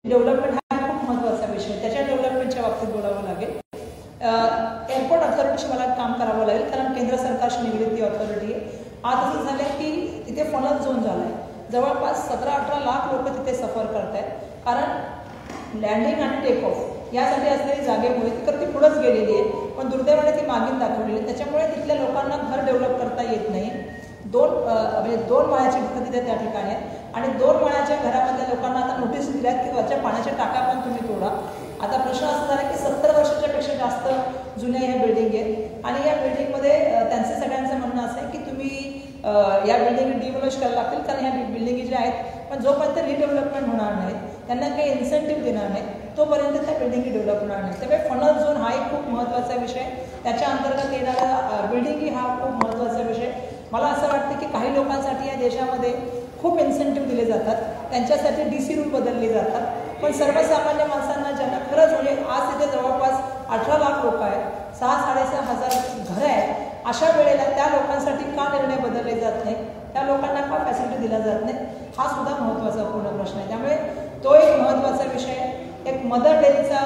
Development हा खूप महत्त्वाचा विषय, त्याच्या डेव्हलपमेंटच्या बाबतीत बोलावं लागेल. एअरपोर्ट अथॉरिटीशी मला काम करावं लागेल, कारण केंद्र सरकारशी निगडीत ती अथॉरिटी आहे. आज असं झालं आहे की तिथे फनल झोन झाला आहे. जवळपास 17-18 लाख लोक तिथे सफर करत आहेत, कारण लँडिंग आणि टेक ऑफ यासाठी असलेली जागेमुळे तर ती पुढंच गेलेली आहे, पण दुर्दैवाने ती मागील दाखवलेली आहे. त्याच्यामुळे तिथल्या लोकांना घर डेव्हलप करता येत नाही. म्हणजे 2 माळ्याची घरं तिथे त्या ठिकाणी आहेत आणि 2 माळ्याच्या घरामधल्या लोकांना आता नोटीस दिल्यात की वरच्या पाण्याच्या टाक्या पण तुम्ही तोडा. आता प्रश्न असा झाला की 70 वर्षाच्या पेक्षा जास्त जुन्या ह्या बिल्डिंग आहेत आणि या बिल्डिंगमध्ये त्यांचं सगळ्यांचं म्हणणं असं आहे की तुम्ही या बिल्डिंग डिमोलिश करायला लागतील, कारण ह्या बिल्डिंगी ज्या आहेत पण जोपर्यंत रिडेव्हलपमेंट होणार नाही, त्यांना काही इन्सेंटिव्ह देणार नाही, तोपर्यंत त्या बिल्डिंगी डेव्हलप होणार नाही. त्यामुळे फनल झोन हा एक खूप महत्त्वाचा विषय, त्याच्या अंतर्गत येणारा बिल्डिंगी हा खूप महत्त्वाचा विषय. मला असं वाटतं की काही लोकांसाठी या देशामध्ये खूप इन्सेंटिव्ह दिले जातात, त्यांच्यासाठी DC रूल बदलले जातात, पण सर्वसामान्य माणसांना ज्यांना खरंच म्हणजे आज तिथे जवळपास 18 लाख लोक आहेत, 6-6.5 हजार घरं आहेत, अशा वेळेला त्या लोकांसाठी का निर्णय बदलले जात नाही, त्या लोकांना का फॅसिलिटी दिल्या जात नाही, हा सुद्धा महत्त्वाचा पूर्ण प्रश्न आहे. त्यामुळे तो एक महत्त्वाचा विषय आहे. एक मदर डेअरीचा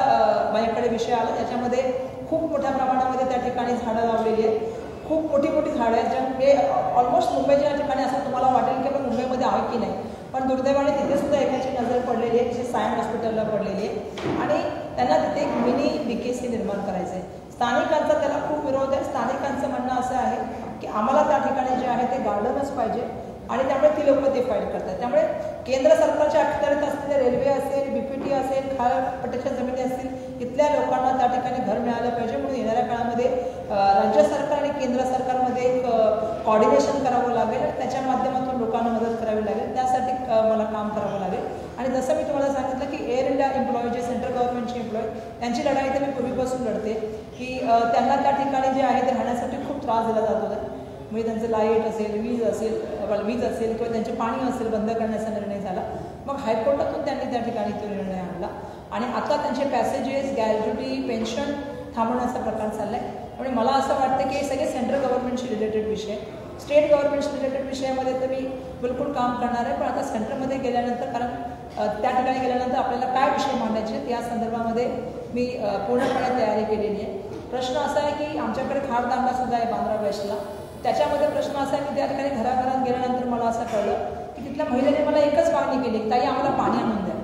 माझ्याकडे विषय आला, त्याच्यामध्ये खूप मोठ्या प्रमाणामध्ये त्या ठिकाणी झाडं लावलेली आहेत, खूप मोठी मोठी झाडं आहेत, ज्यामुळे ऑलमोस्ट मुंबईच्या ठिकाणी असं तुम्हाला वाटेल की आपण मुंबईमध्ये आहे की नाही, पण दुर्दैवाने तिथे सुद्धा एकाची नजर पडलेली आहे, जी सायन हॉस्पिटलला पडलेली आहे आणि त्यांना तिथे एक मिनी BKC निर्माण करायचं आहे. स्थानिकांचा त्याला खूप विरोध आहे. स्थानिकांचं म्हणणं असं आहे की आम्हाला त्या ठिकाणी जे आहे ते गार्डनच पाहिजे आणि त्यामुळे ती लोक ते फाईट करतात. त्यामुळे केंद्र सरकारच्या अखत्यारीत असलेल्या रेल्वे असेल, BPT असेल, खालपट्ट्याच्या जमिनी असतील, इथल्या लोकांना त्या ठिकाणी घर मिळालं पाहिजे. म्हणून येणाऱ्या काळामध्ये राज्य सरकार आणि केंद्र सरकारमध्ये एक कॉर्डिनेशन करावं लागेल आणि त्याच्या माध्यमातून लोकांना मदत करावी लागेल. त्यासाठी मला काम करावं लागेल. आणि जसं मी तुम्हाला सांगितलं की एअर इंडिया एम्प्लॉई, जे सेंट्रल गव्हर्नमेंटचे एम्प्लॉई, त्यांची लढाई तर मी पूर्वीपासून लढते की त्यांना त्या ठिकाणी जे आहे ते राहण्यासाठी खूप त्रास दिला जात होता. म्हणजे त्यांचं लाईट असेल, वीज असेल किंवा त्यांचे पाणी असेल बंद करण्याचा निर्णय झाला. मग हायकोर्टातून त्यांनी त्या ठिकाणी तो निर्णय आणला आणि आता त्यांचे पॅसेजेस, गॅज्युटी, पेन्शन थांबवण्याचा प्रकार चालला आहे. म्हणजे मला असं वाटतं की हे सगळे सेंट्रल गव्हर्नमेंटशी रिलेटेड विषय, स्टेट गव्हर्नमेंटशी रिलेटेड विषयामध्ये तर मी बिलकुल काम करणार आहे, पण आता सेंटरमध्ये गेल्यानंतर, कारण त्या ठिकाणी गेल्यानंतर आपल्याला काय विषय मांडायचे आहेत या संदर्भामध्ये मी पूर्णपणे तयारी केलेली आहे. प्रश्न असा आहे की आमच्याकडे खारदांडासुद्धा आहे बांद्रा वेस्टला. त्याच्यामध्ये प्रश्न असा आहे की त्या ठिकाणी घराघरात गेल्यानंतर मला असं कळलं की तिथल्या महिलेने मला एकच मागणी केली, ताई आम्हाला पाणी आणून द्या.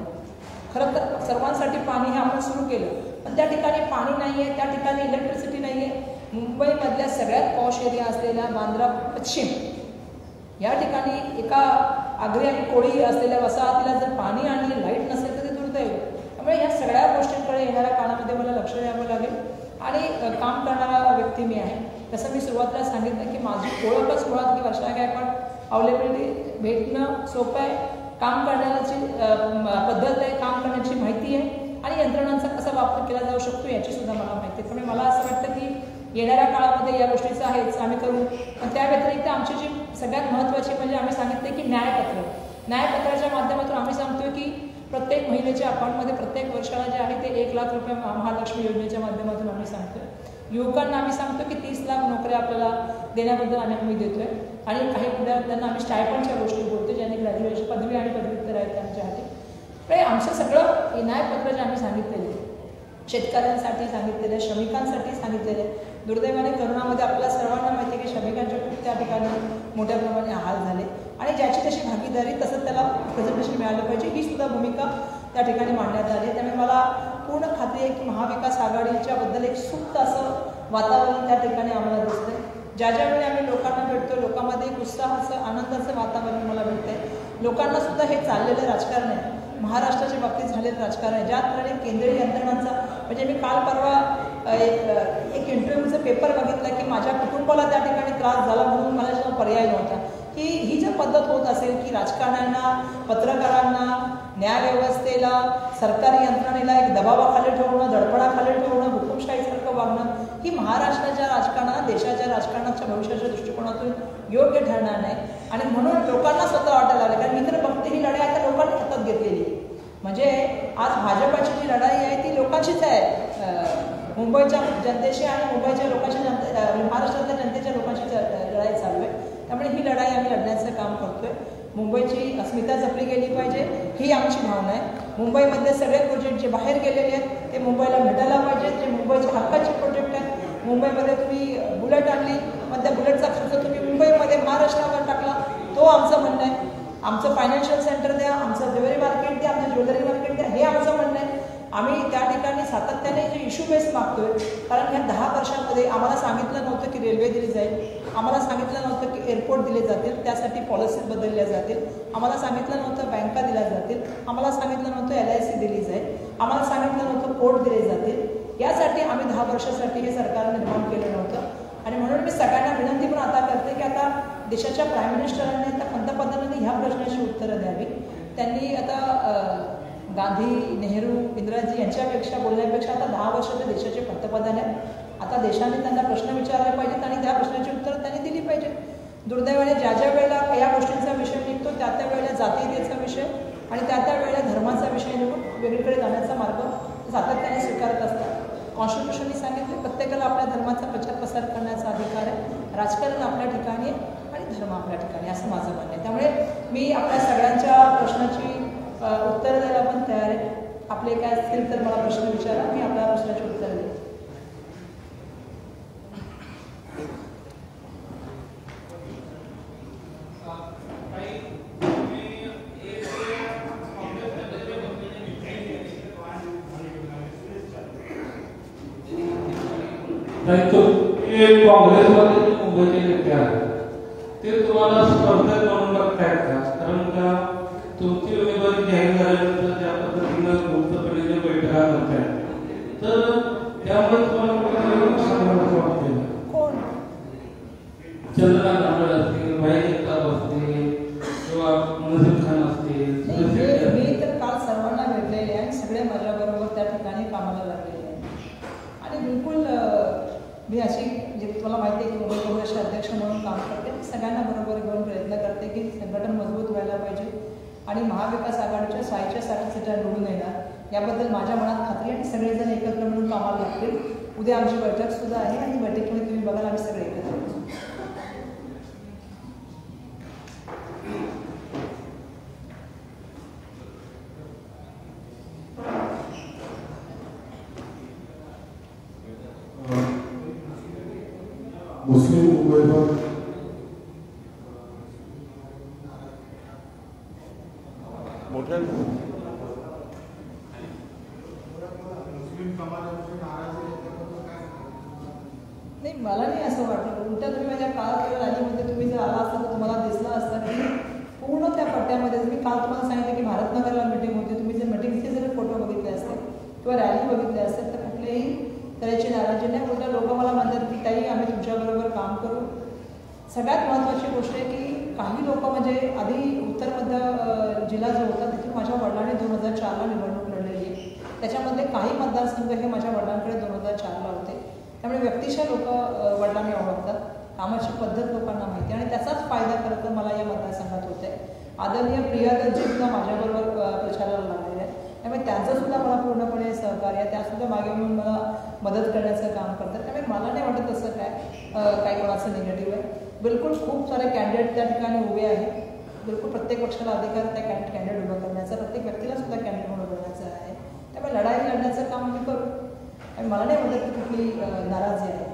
खरं तर सर्वांसाठी पाणी हे आपण सुरू केलं, पण त्या ठिकाणी पाणी नाही आहे, त्या ठिकाणी इलेक्ट्रिसिटी नाही आहे. मुंबईमधल्या सगळ्यात पॉश एरिया असलेल्या बांद्रा पश्चिम या ठिकाणी एका आगरी आणि कोळी असलेल्या वसाहतीला जर पाणी आणि लाईट नसेल तर ते दुर्दैव. त्यामुळे या सगळ्या गोष्टींकडे येणाऱ्या काळामध्ये मला लक्ष द्यावं लागेल आणि काम करणारा व्यक्ती मी आहे. तसं मी सुरुवातीला सांगितलं की माझी ओळखच मुळात की वर्षा गायकवाड अवेलेबिलिटी भेटणं सोपं आहे, काम करण्याची पद्धत आहे, काम करण्याची माहिती आहे आणि यंत्रणांचा कसा वापर केला जाऊ शकतो याची सुद्धा मला माहिती आहे. त्यामुळे मला असं वाटतं की येणाऱ्या काळामध्ये या गोष्टीचं आहेच आम्ही करू. पण त्या व्यतिरिक्त आमची जी सगळ्यात महत्त्वाची म्हणजे आम्ही सांगितले की न्यायपत्राच्या माध्यमातून आम्ही सांगतोय की प्रत्येक महिलेच्या अकाउंटमध्ये प्रत्येक वर्षाला जे आहे ते 1 लाख रुपये महालक्ष्मी योजनेच्या माध्यमातून आम्ही सांगतोय. युवकांना आम्ही सांगतो की 30 लाख नोकऱ्या आपल्याला देण्याबद्दल आम्ही हमी देतोय आणि काही विद्यार्थ्यांना आम्ही स्टायपंडच्या गोष्टी बोलतो, ज्यांनी ग्रॅज्युएशन, पदवी आणि पदव्युत्तर आहेत त्यांच्यासाठी. पण आमचं सगळं न्यायपत्र जे आम्ही सांगितलेले, शेतकऱ्यांसाठी सांगितलेले, श्रमिकांसाठी सांगितलेले. दुर्दैवाने करोनामध्ये आपल्याला सर्वांना माहिती आहे की श्रमिकांचे खूप त्या ठिकाणी मोठ्या प्रमाणे हाल झाले आणि ज्याची तशी भागीदारी तसंच त्याला प्रेझेंटेशन मिळालं पाहिजे ही सुद्धा भूमिका त्या ठिकाणी मांडण्यात आली. त्यामुळे मला पूर्ण खात्री आहे की महाविकास आघाडीच्याबद्दल एक सुप्त असं वातावरण त्या ठिकाणी आम्हाला दिसतंय. ज्यावेळी आम्ही लोकांना भेटतो, लोकांमध्ये एक उत्साहाचं, आनंदाचं वातावरण मला भेटतंय. लोकांना सुद्धा हे चाललेलं राजकारण आहे, महाराष्ट्राच्या बाबतीत झालेलं राजकारण आहे, ज्याप्रमाणे केंद्रीय यंत्रणांचा, म्हणजे मी काल परवा एक इंटरव्ह्यूचं पेपर बघितला की माझ्या कुटुंबाला त्या ठिकाणी त्रास झाला म्हणून मला जेव्हा पर्याय नव्हता, की ही जर पद्धत होत असेल की राजकारण्यांना, पत्रकारांना, न्यायव्यवस्थेला, सरकारी यंत्रणेला एक दबावाखाली ठेवणं, दडपणाखाली ठेवणं, हुकुमशाहीसारखं वागणं, ही महाराष्ट्राच्या राजकारणात, देशाच्या राजकारणाच्या भविष्याच्या दृष्टिकोनातून योग्य ठरणार नाही. आणि म्हणून लोकांना स्वतः वाटायला लागलं, कारण मी तर बघते ही लढाई आता लोकांनी हातात घेतलेली आहे. म्हणजे आज भाजपाची जी लढाई आहे ती लोकांचीच आहे, मुंबईच्या जनतेशी आणि मुंबईच्या लोकांच्या महाराष्ट्रातल्या जनतेच्या लोकांची लढाई चालू आहे. त्यामुळे ही लढाई आम्ही लढण्याचं काम करतोय. मुंबईची अस्मिता जपली गेली पाहिजे ही आमची भावना आहे. मुंबईमधले सगळे प्रोजेक्ट जे बाहेर गेलेले आहेत ते मुंबईला भेटायला पाहिजेत, जे मुंबईच्या हक्काचे प्रोजेक्ट आहेत. मुंबईमध्ये तुम्ही बुलेट आणली, पण त्या बुलेटचा खर्च तुम्ही मुंबईमध्ये महाराष्ट्रावर टाकला, तो आमचं म्हणणं आहे. आमचं फायनान्शियल सेंटर द्या, आमचं ज्वेलरी मार्केट द्या, आमचं ज्वेलरी मार्केट द्या, हे आमचं म्हणणं आहे. आम्ही त्या ठिकाणी सातत्याने जे इश्यू बेस मागतोय, कारण ह्या 10 वर्षांमध्ये आम्हाला सांगितलं नव्हतं की रेल्वे दिली जाईल, आम्हाला सांगितलं नव्हतं की एअरपोर्ट दिले जातील, त्यासाठी पॉलिसीज बदलल्या जातील, आम्हाला सांगितलं नव्हतं बँका दिल्या जातील, आम्हाला सांगितलं नव्हतं LIC दिली जाईल, आम्हाला सांगितलं नव्हतं पोर्ट दिले जातील. यासाठी आम्ही 10 वर्षासाठी हे सरकारने निर्माण केलं नव्हतं. आणि म्हणून मी सगळ्यांना विनंती पण आता करते की आता देशाच्या प्राईम मिनिस्टरांनी, आता पंतप्रधानांनी ह्या प्रश्नाची उत्तरं द्यावी. त्यांनी आता गांधी, नेहरू, इंदिराजी यांच्यापेक्षा बोलण्यापेक्षा आता 10 वर्षाचे देशाचे पंतप्रधान आहेत. आता देशाने त्यांना प्रश्न विचारले पाहिजेत आणि त्या प्रश्नाची उत्तरं त्यांनी दिली पाहिजे. दुर्दैवाने ज्या ज्या वेळेला या गोष्टींचा विषय निघतो त्या त्या वेळेला जातीयतेचा विषय आणि त्या त्या वेळेला धर्माचा विषय निघून वेगळीकडे जाण्याचा मार्ग सातत्याने स्वीकारत असतात. कॉन्स्टिट्यूशननी सांगितले प्रत्येकाला आपल्या धर्माचा प्रचार प्रसार करण्याचा अधिकार आहे, राजकारण आपल्या ठिकाणी आहे आणि धर्म आपल्या ठिकाणी, असं माझं म्हणणं आहे. त्यामुळे मी आपल्या सगळ्यांच्या प्रश्नाची उत्तर द्यायला पण तयार आहे. आपले काय असतील तर मला प्रश्न विचारा, मी आपल्या प्रश्नाची उत्तर देईन. काँग्रेसमध्ये मुंबईचे नेते आहेत ते तुम्हाला स्पर्धक म्हणून बघतायत का? कारण का तुमची उमेदवारी जाहीर झाल्यानंतर ज्या पद्धतीनं गुप्तपणे जे बैठका करतायत, तर त्यामुळे तुम्हाला कुठेतरी नुकसान होण्याचं वाटतंय. चंद्रकांत दामोदर असतील, भाई जगताप असतील किंवा नजीर खान असतील. मी तर काल सर्वांना भेटलेले आहे, सगळे माझ्याबरोबर त्या ठिकाणी कामाला लागलेले आहे. आणि बिलकुल मी अशी जे तुम्हाला माहिती आहे की मुंबई काँग्रेसचे अध्यक्ष म्हणून काम करते, सगळ्यांना बरोबर घेऊन प्रयत्न करते की संघटन मजबूत व्हायला पाहिजे आणि महाविकास आघाडीच्या 6च्या 60 सीटा निवडून येणार याबद्दल माझ्या मनात खात्री आहे. सगळेजण एकत्र मिळून कामाला लागतील. उद्या आमची बैठक सुद्धा आहे आणि बैठकीमध्ये तुम्ही बघाल आम्ही सगळे एकत्र येऊ. मुस्लिम उमेदवार मोठ्या मुस्लिम समाजामध्ये नाराजी नाही, मला नाही असं वाटलं. उलटा तुम्ही माझ्या काळात रॅलीमध्ये तुम्ही जर आला असता तर तुम्हाला दिसलं असतं की पूर्ण त्या पट्ट्यामध्ये मी काल तुम्हाला सांगितलं की भारतनगरला मीटिंग होती. तुम्ही जर मीटिंगचे जर फोटो बघितले असते किंवा रॅली बघितले असते तर कुठलेही करायची नाराजी नाही. उलटा लोक मला म्हणतात की ताई आम्ही तुमच्याबरोबर काम करू. सगळ्यात महत्त्वाची गोष्ट आहे की काही लोक म्हणजे आधी उत्तर मध्य जिल्हा जो होता तिथून माझ्या वडिलांनी 2004ला निवडणूक लढलेली आहे. त्याच्यामधले काही मतदारसंघ हे माझ्या वडिलांकडे 2004ला होते. त्यामुळे व्यक्तिशः लोक वडिलांनी ओळखतात, कामाची पद्धत लोकांना माहिती आणि त्याचाच फायदा खरं तर मला या मतदारसंघात होत आहे. आदरणीय प्रियादर्जी सुद्धा माझ्याबरोबर प्रचाराला लागलेले आहेत. त्यामुळे त्यांचं सुद्धा मला पूर्णपणे सहकार्य आहे. त्यासुद्धा मागे येऊन मला मदत करण्याचं काम करतात. त्यामुळे मला नाही वाटत असं काय कोणाचं निगेटिव्ह आहे. बिलकुल खूप सारे कॅन्डिडेट त्या ठिकाणी उभे आहेत. बिलकुल प्रत्येक पक्षाला अधिकार त्या कॅन्डिडेट उभं करण्याचा, प्रत्येक व्यक्तीला सुद्धा कॅन्डिडेट म्हणून उभं आहे. त्यामुळे लढाई लढण्याचं काम आम्ही करू आणि मला नाही वाटत की कुठली नाराजी आहे.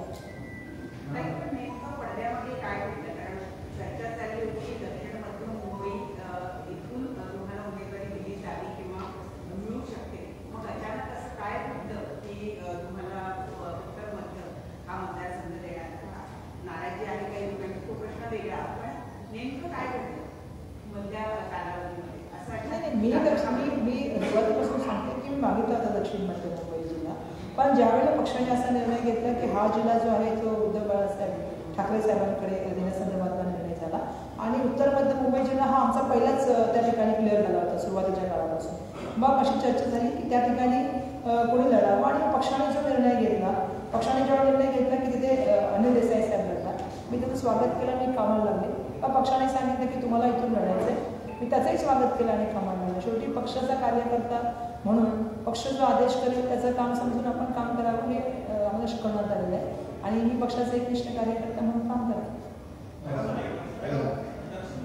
मी सुरुवातीपासून सांगते की मी मागितला होता दक्षिण मध्य मुंबई जिल्हा, पण ज्यावेळेला पक्षाने असा निर्णय घेतला की हा जिल्हा जो आहे तो उद्धव बाळासाहेब ठाकरे साहेबांकडे देण्यासंदर्भातला निर्णय झाला आणि उत्तर मध्य मुंबई जिल्हा हा आमचा पहिलाच त्या ठिकाणी क्लिअर झाला होता सुरुवातीच्या काळापासून. मग अशी चर्चा झाली की त्या ठिकाणी कोणी लढावं आणि पक्षाने जो निर्णय घेतला, पक्षाने जेव्हा निर्णय घेतला की तिथे अनिल देसाई साहेब लढला, मी त्याचं स्वागत केलं आणि कामाला लागले. पण पक्षाने सांगितलं की तुम्हाला इथून लढायचं आहे, मी त्याचंही स्वागत केलं आणि कामाला लागलं. शेवटी पक्षाचा कार्यकर्ता म्हणून पक्ष जो आदेश करेल त्याचं काम समजून आपण काम करावं हे आम्हाला शिकवण्यात आलेलं आहे आणि मी पक्षाचा एक निष्ठ कार्यकर्ता म्हणून काम करते.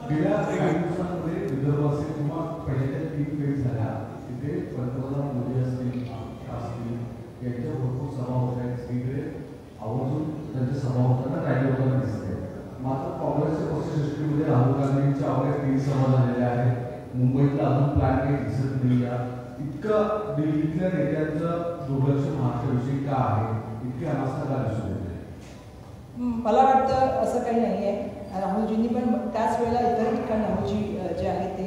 गेल्या काही दिवसांमध्ये विदर्भ असेल किंवा पहिल्या 3 फेज झाल्या तिथे पंतप्रधान मोदी असतील यांच्या भरपूर सभा होत आहेत. सगळीकडे आवर्जून त्यांच्या सभा होताना रॅली होताना दिसते. मात्र काँग्रेसच्या पक्षसृष्टीमध्ये राहुल गांधींच्या अवघ्या 3 सभा झालेल्या आहेत. मुंबईतला अजून प्लॅन काही दिसत नाही. इतकं दिल्लीतल्या नेत्यांचं दुर्लक्ष महाराष्ट्राविषयी का आहे? इतकी अनास्था का दिसून येते? मला वाटतं असं काही नाही आहे. राहुलजींनी पण त्याच वेळेला इतर ठिकाणी राहुलजी जे आहे ते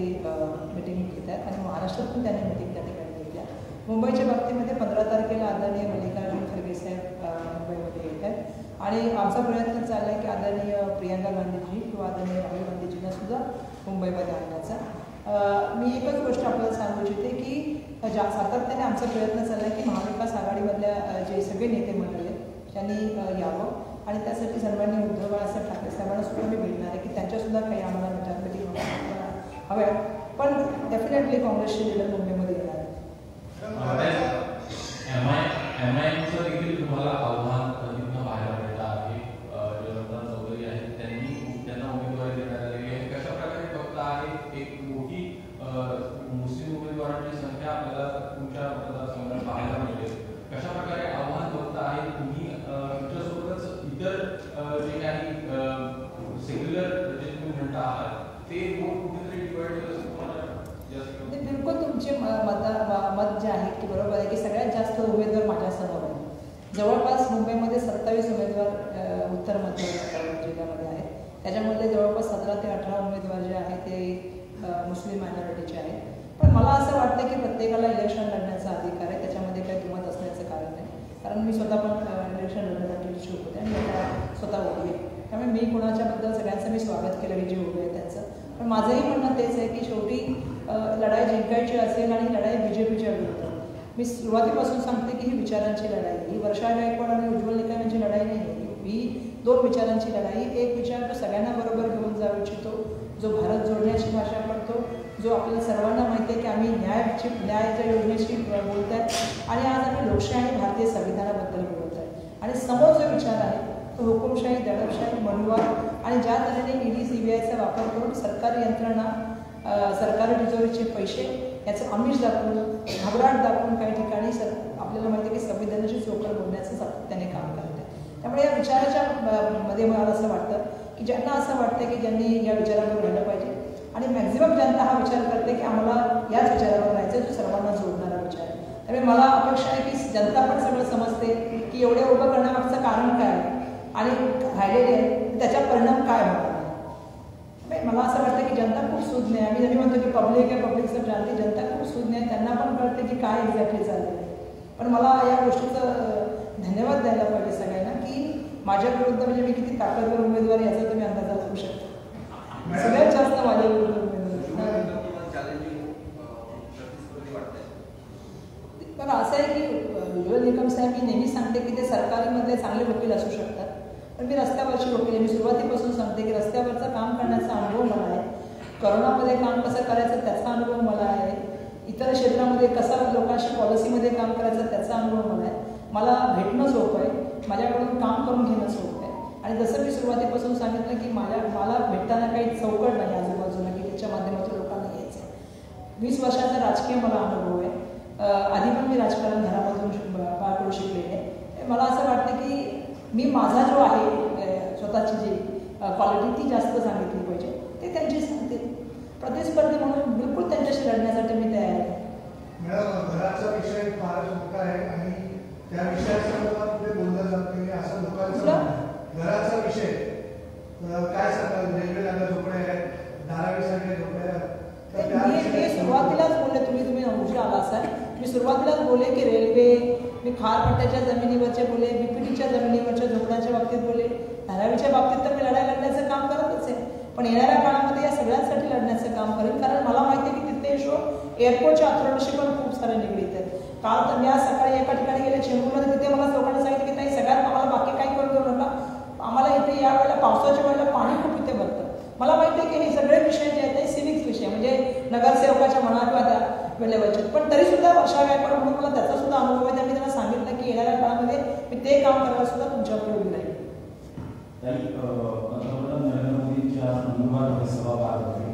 मिटिंग घेत आहेत आणि महाराष्ट्रात पण त्यांनी मिटिंग त्या ठिकाणी घेतल्या. मुंबईच्या बाबतीमध्ये 15 तारखेला आदरणीय मल्लिकार्जुन खरगे साहेब मुंबईमध्ये येत आहेत आणि आमचा प्रयत्न चालला आहे की आदरणीय प्रियंका गांधीजी किंवा आदरणीय राहुल गांधीजींना सुद्धा मुंबईमध्ये आणण्याचा. मी एकच गोष्ट आपल्याला सांगू इच्छिते की सातत्याने आमचा प्रयत्न चालला आहे की महाविकास आघाडीमधल्या जे सगळे नेते मंडळी आहेत त्यांनी यावं आणि त्यासाठी सर्वांनी उद्धव बाळासाहेब ठाकरे साहेबांना सुद्धा मी भेटणार आहे की त्यांच्यासुद्धा काही आम्हाला विचारपैकी हव्या. पण डेफिनेटली काँग्रेसचे लीडर मुंबईमध्ये येणार आहे. MIMचं देखील तुम्हाला आव्हान तिथनं पाहायला मिळतं आहे. जयवंतराव चौधरी आहेत त्यांना उमेदवारी देण्यात आलेली आहे. कशा प्रकारे फक्त आहे एक मोठी मुस्लिम उमेदवारांची संख्या आपल्याला तुमच्या मतदारसंघात पाहायला मिळते. कशा प्रकारे आव्हान फक्त आहे तुम्ही तुमच्यासोबतच इतर जे काही सेक्युलर जे तुम्ही म्हणता आहात ते कुठेतरी डिवाइड केलं बिलकुल तुमचे मत जे आहे की बरोबर आहे की सगळ्यात जास्त उमेदवार माझ्यासमोर आहे. जवळपास मुंबईमध्ये 27 उमेदवार उत्तर मध्य जिल्ह्यामध्ये आहेत. त्याच्यामध्ये जवळपास 17 ते 18 उमेदवार जे आहेत ते मुस्लिम मायनॉरिटीचे आहेत. पण मला असं वाटतं की प्रत्येकाला इलेक्शन लढण्याचा अधिकार आहे. त्याच्यामध्ये काही दुमत असण्याचं कारण नाही. कारण मी स्वतः पण इलेक्शन लढण्यासाठी इच्छुक होते आणि आता स्वतः उभी आहे. त्यामुळे मी कोणाच्याबद्दल सगळ्यांचं मी स्वागत केलं की जे उभे आहे त्यांचं. पण माझंही म्हणणं तेच आहे की शेवटी लढाई जिंकायची असेल आणि लढाई BJPच्या विरुद्ध. मी सुरुवातीपासून सांगते की ही विचारांची लढाई ही वर्षा गायकवाड आणि उज्ज्वल निकम लढाई नाही आहे. ही 2 विचारांची लढाई. एक विचार जो सगळ्यांना बरोबर घेऊन जाऊ इच्छितो, जो भारत जोडण्याची भाषा करतो, जो आपल्याला सर्वांना माहिती आहे की आम्ही न्यायाच्या योजनेशी बोलत आहे आणि आज आम्ही लोकशाही आणि भारतीय संविधानाबद्दल बोलत आहे. आणि समोर जो विचार आहे तो हुकुमशाही, दडपशाही, मनुवाद आणि ज्या तऱ्हेने ED CBIचा वापर करून सरकारी यंत्रणा, सरकारी तिजोरीचे पैसे याचं आमिष दाखवून, घबराट दाखवून काही ठिकाणी आपल्याला माहिती आहे की संविधानाची चोखळ बोलण्याचं सातत्याने काम करत आहे. त्यामुळे या विचाराच्या मध्ये मला असं वाटतं की ज्यांना असं वाटतं की ज्यांनी या विचारावर राहिलं पाहिजे आणि मॅक्झिमम जनता हा विचार करते की आम्हाला याच विचारावर राहायचं जो सर्वांना जोडणारा विचार आहे. त्यामुळे मला अपेक्षा आहे की जनता पण सगळं समजते की एवढे उभं करण्यामागचं कारण काय आहे आणि राहिलेले त्याचा परिणाम काय होणार. मला असं वाटतं की जनता खूप सुज्ञ आहे. आम्ही म्हणतो की पब्लिक आहे, पब्लिक सब जानते. जनता खूप सुज्ञ आहे. त्यांना पण कळते की काय एक्झॅक्टली चाललं आहे. पण मला या गोष्टीचं धन्यवाद द्यायला पाहिजे सगळ्यांना की माझ्या विरुद्ध म्हणजे मी किती ताकदवर उमेदवार याचा तुम्ही अंदाजा लावू शकता. सगळ्यात जास्त माझ्या विरुद्ध उमेदवार. पण असं आहे की उज्ज्वल निकम साहेब मी नेहमी सांगते की ते सरकारमधले चांगले वकील असू शकतात. पण मी रस्त्यावरची वकील आहे. मी सुरुवातीपासून सांगते की रस्त्यावरचं काम करण्याचा अनुभव मला आहे. करोनामध्ये काम कसं करायचं त्याचा अनुभव मला आहे. इतर क्षेत्रामध्ये कसं लोकांशी पॉलिसीमध्ये काम करायचं त्याचा अनुभव मला आहे. मला भेटणं सोपं आहे. माझ्याकडून काम करून घेणं सोपं आहे. आणि जसं मी सुरुवातीपासून सांगितलं की मला भेटताना काही चौकट नाही आजूबाजूला की त्याच्या माध्यमातून लोकांना यायचं आहे. 20 वर्षाचा राजकीय मला अनुभव आहे. आधी पण मी राजकारण घरामधून पार करू शिकलेले आहे. मला असं वाटतं की मी माझा जो आहे स्वतःची जी क्वालिटी ती जास्त सांगितली पाहिजे. ते त्यांची सांगते. प्रतिस्पर्धी म्हणून बिलकुल त्यांच्याशी लढण्यासाठी मी तयार आहे. मॅडम, घराचा विषय फारच मोठा आहे आणि त्या विषयासंदर्भात पुढे बोललं जात नाही असं लोकांचं. घराचा विषय काय सांगाल? रेल्वे लागल्या झोपड्या आहेत, धारावीसारख्या झोपड्या आहेत. मी सुरुवातीलाच बोलले, तुम्ही उशीर आला असाल. मी सुरुवातीलाच बोलले की रेल्वे, मी खारपट्ट्याच्या जमिनीवरचे बोले, BPTच्या जमिनीवरच्या झोपड्याच्या बाबतीत बोले, धारावीच्या बाबतीत तर मी लढाई लढण्याचं काम करतच आहे. पण येणाऱ्या काळामध्ये या सगळ्यांसाठी लढण्याचं काम करेन. कारण मला माहिती आहे की तिथे एअरपोर्टच्या अथॉरिटीशी पण खूप सारे निगडीत आहेत. काल तर मी आज सकाळी एका ठिकाणी गेले चेंबूरमध्ये. तिथे मला लोकांना सांगितलं की नाही सगळ्यात आम्हाला बाकी काही करून देऊ नका. आम्हाला इथे या वेळेला पावसाच्या वेळेला पाणी खूप इथे भरतं. मला माहिती आहे की हे सगळे विषय जे आहेत ते सिव्हिक्स विषय म्हणजे नगरसेवकाच्या म्हणा किंवा त्या वेळेवरचे. पण तरीसुद्धा वर्षा गायकवाड म्हणून मला त्याचा सुद्धा अनुभव आहे. त्यांनी त्यांना सांगितलं की येणाऱ्या काळामध्ये मी ते काम करायला सुद्धा तुमच्याकडे उभी राहील. पंतप्रधान नरेंद्र मोदींच्या नंदुरबार सभा पार पडली.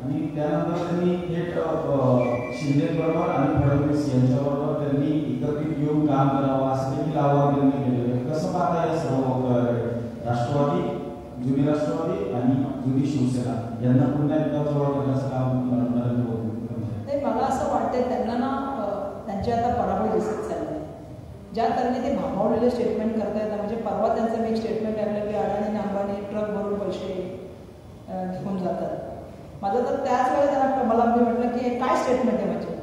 आणि त्यानंतर त्यांनी थेट शिंदेबरोबर आणि फडणवीस यांच्याबरोबर त्यांनी एकत्रित येऊन काम करावं असं देखील आवाहन त्यांनी केलेलं आहे. कसं पाहता या सर्व राष्ट्रवादी, जुनी राष्ट्रवादी आणि जुनी शिवसेना यांना पुन्हा एकदा जवळ करण्याचं काम नरेंद्र मोदी? नाही, मला असं वाटतंय त्यांना ना त्यांचे आता पराभव दिसत चालले. ज्या तऱ्हेने ते भांबावलेले स्टेटमेंट करतायत, म्हणजे परवा त्यांचं मी एक स्टेटमेंट ऐकलं की अडाणी अंबानी ट्रक भरून पैसे घेऊन जातात. माझं तर त्याच वेळेला त्यांना मला मी म्हटलं की काय स्टेटमेंट आहे, म्हणजे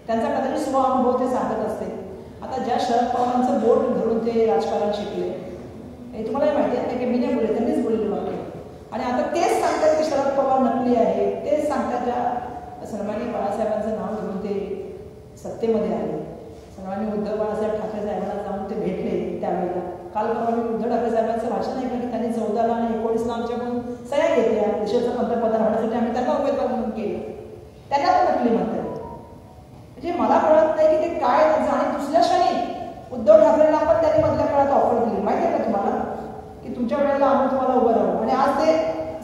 त्यांचा कदाचित स्वअनुभव ते सांगत असते. आता ज्या शरद पवारांचं बोट धरून ते राजकारण शिकले, हे तुम्हाला माहिती आहे की मी नाही बोलले, त्यांनीच बोलले वाक्य. आणि आता तेच सांगतात की शरद पवार नकली आहे, तेच सांगतात ज्या सन्माननीय बाळासाहेबांचं नाव घेऊन ते सत्तेमध्ये आले. सन्माननीय उद्धव बाळासाहेब ठाकरे साहेबांना जाऊन ते भेटले त्यावेळेला. काल परवा मी उद्धव ठाकरे साहेबांचं भाषण ऐकलं की त्यांनी 14 आणि 19 आमच्याकडून सह्या घेतल्या देशाचं पंतप्रधान होण्यासाठी. आम्ही त्यांना उमेदवार म्हणून केलं, त्यांना पण नकली म्हणतात. म्हणजे मला कळत नाही की ते काय त्यांचं. आणि दुसऱ्या क्षणी उद्धव ठाकरेंना पण त्यांनी मधल्या काळात ऑफर दिली, माहिती आहे का तुम्हाला, की तुमच्या वेळेला आम्ही तुम्हाला उभं राहू. आणि आज ते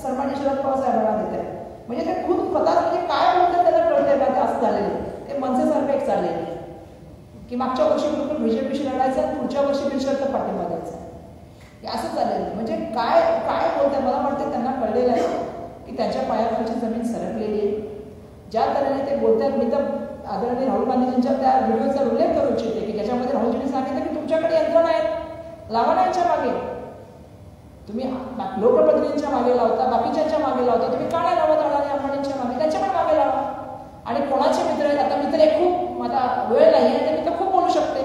सन्माननीय शरद पवार साहेबांना देत आहे. म्हणजे ते खूप स्वतः म्हणजे काय बोलतात त्याला कळतंय का, ते असं झालेलं. ते मनसे सर्वे एक चाललेले की मागच्या वर्षी बिलकुल बीजेपीशी लढायचं आणि पुढच्या वर्षी बिनशर्त पाठिंबा द्यायचा, हे असं चाललेलं. म्हणजे काय काय बोलतात, मला वाटतं त्यांना कळलेलं आहे की त्यांच्या पायाखालची जमीन सरकलेली आहे. ज्या तऱ्हेने ते बोलतात, मी तर आदरणीय राहुल गांधीजींच्या त्या व्हिडिओचा उल्लेख करू इच्छिते की ज्याच्यामध्ये राहुलजींनी सांगितलं की तुमच्याकडे यंत्रणा आहेत, लावा ना यांच्या मागे. तुम्ही लोकप्रतिनिधींच्या मागे लावता, बाकीच्यांच्या मागे लावता, तुम्ही का नाही लावत अडाणी अंबानींच्या मागे, त्यांच्या पण मागे लावा. आणि कोणाचे मित्र आहेत, आता मित्र खूप, माझा वेळ नाही आहे, ते मित्र खूप बोलू शकते.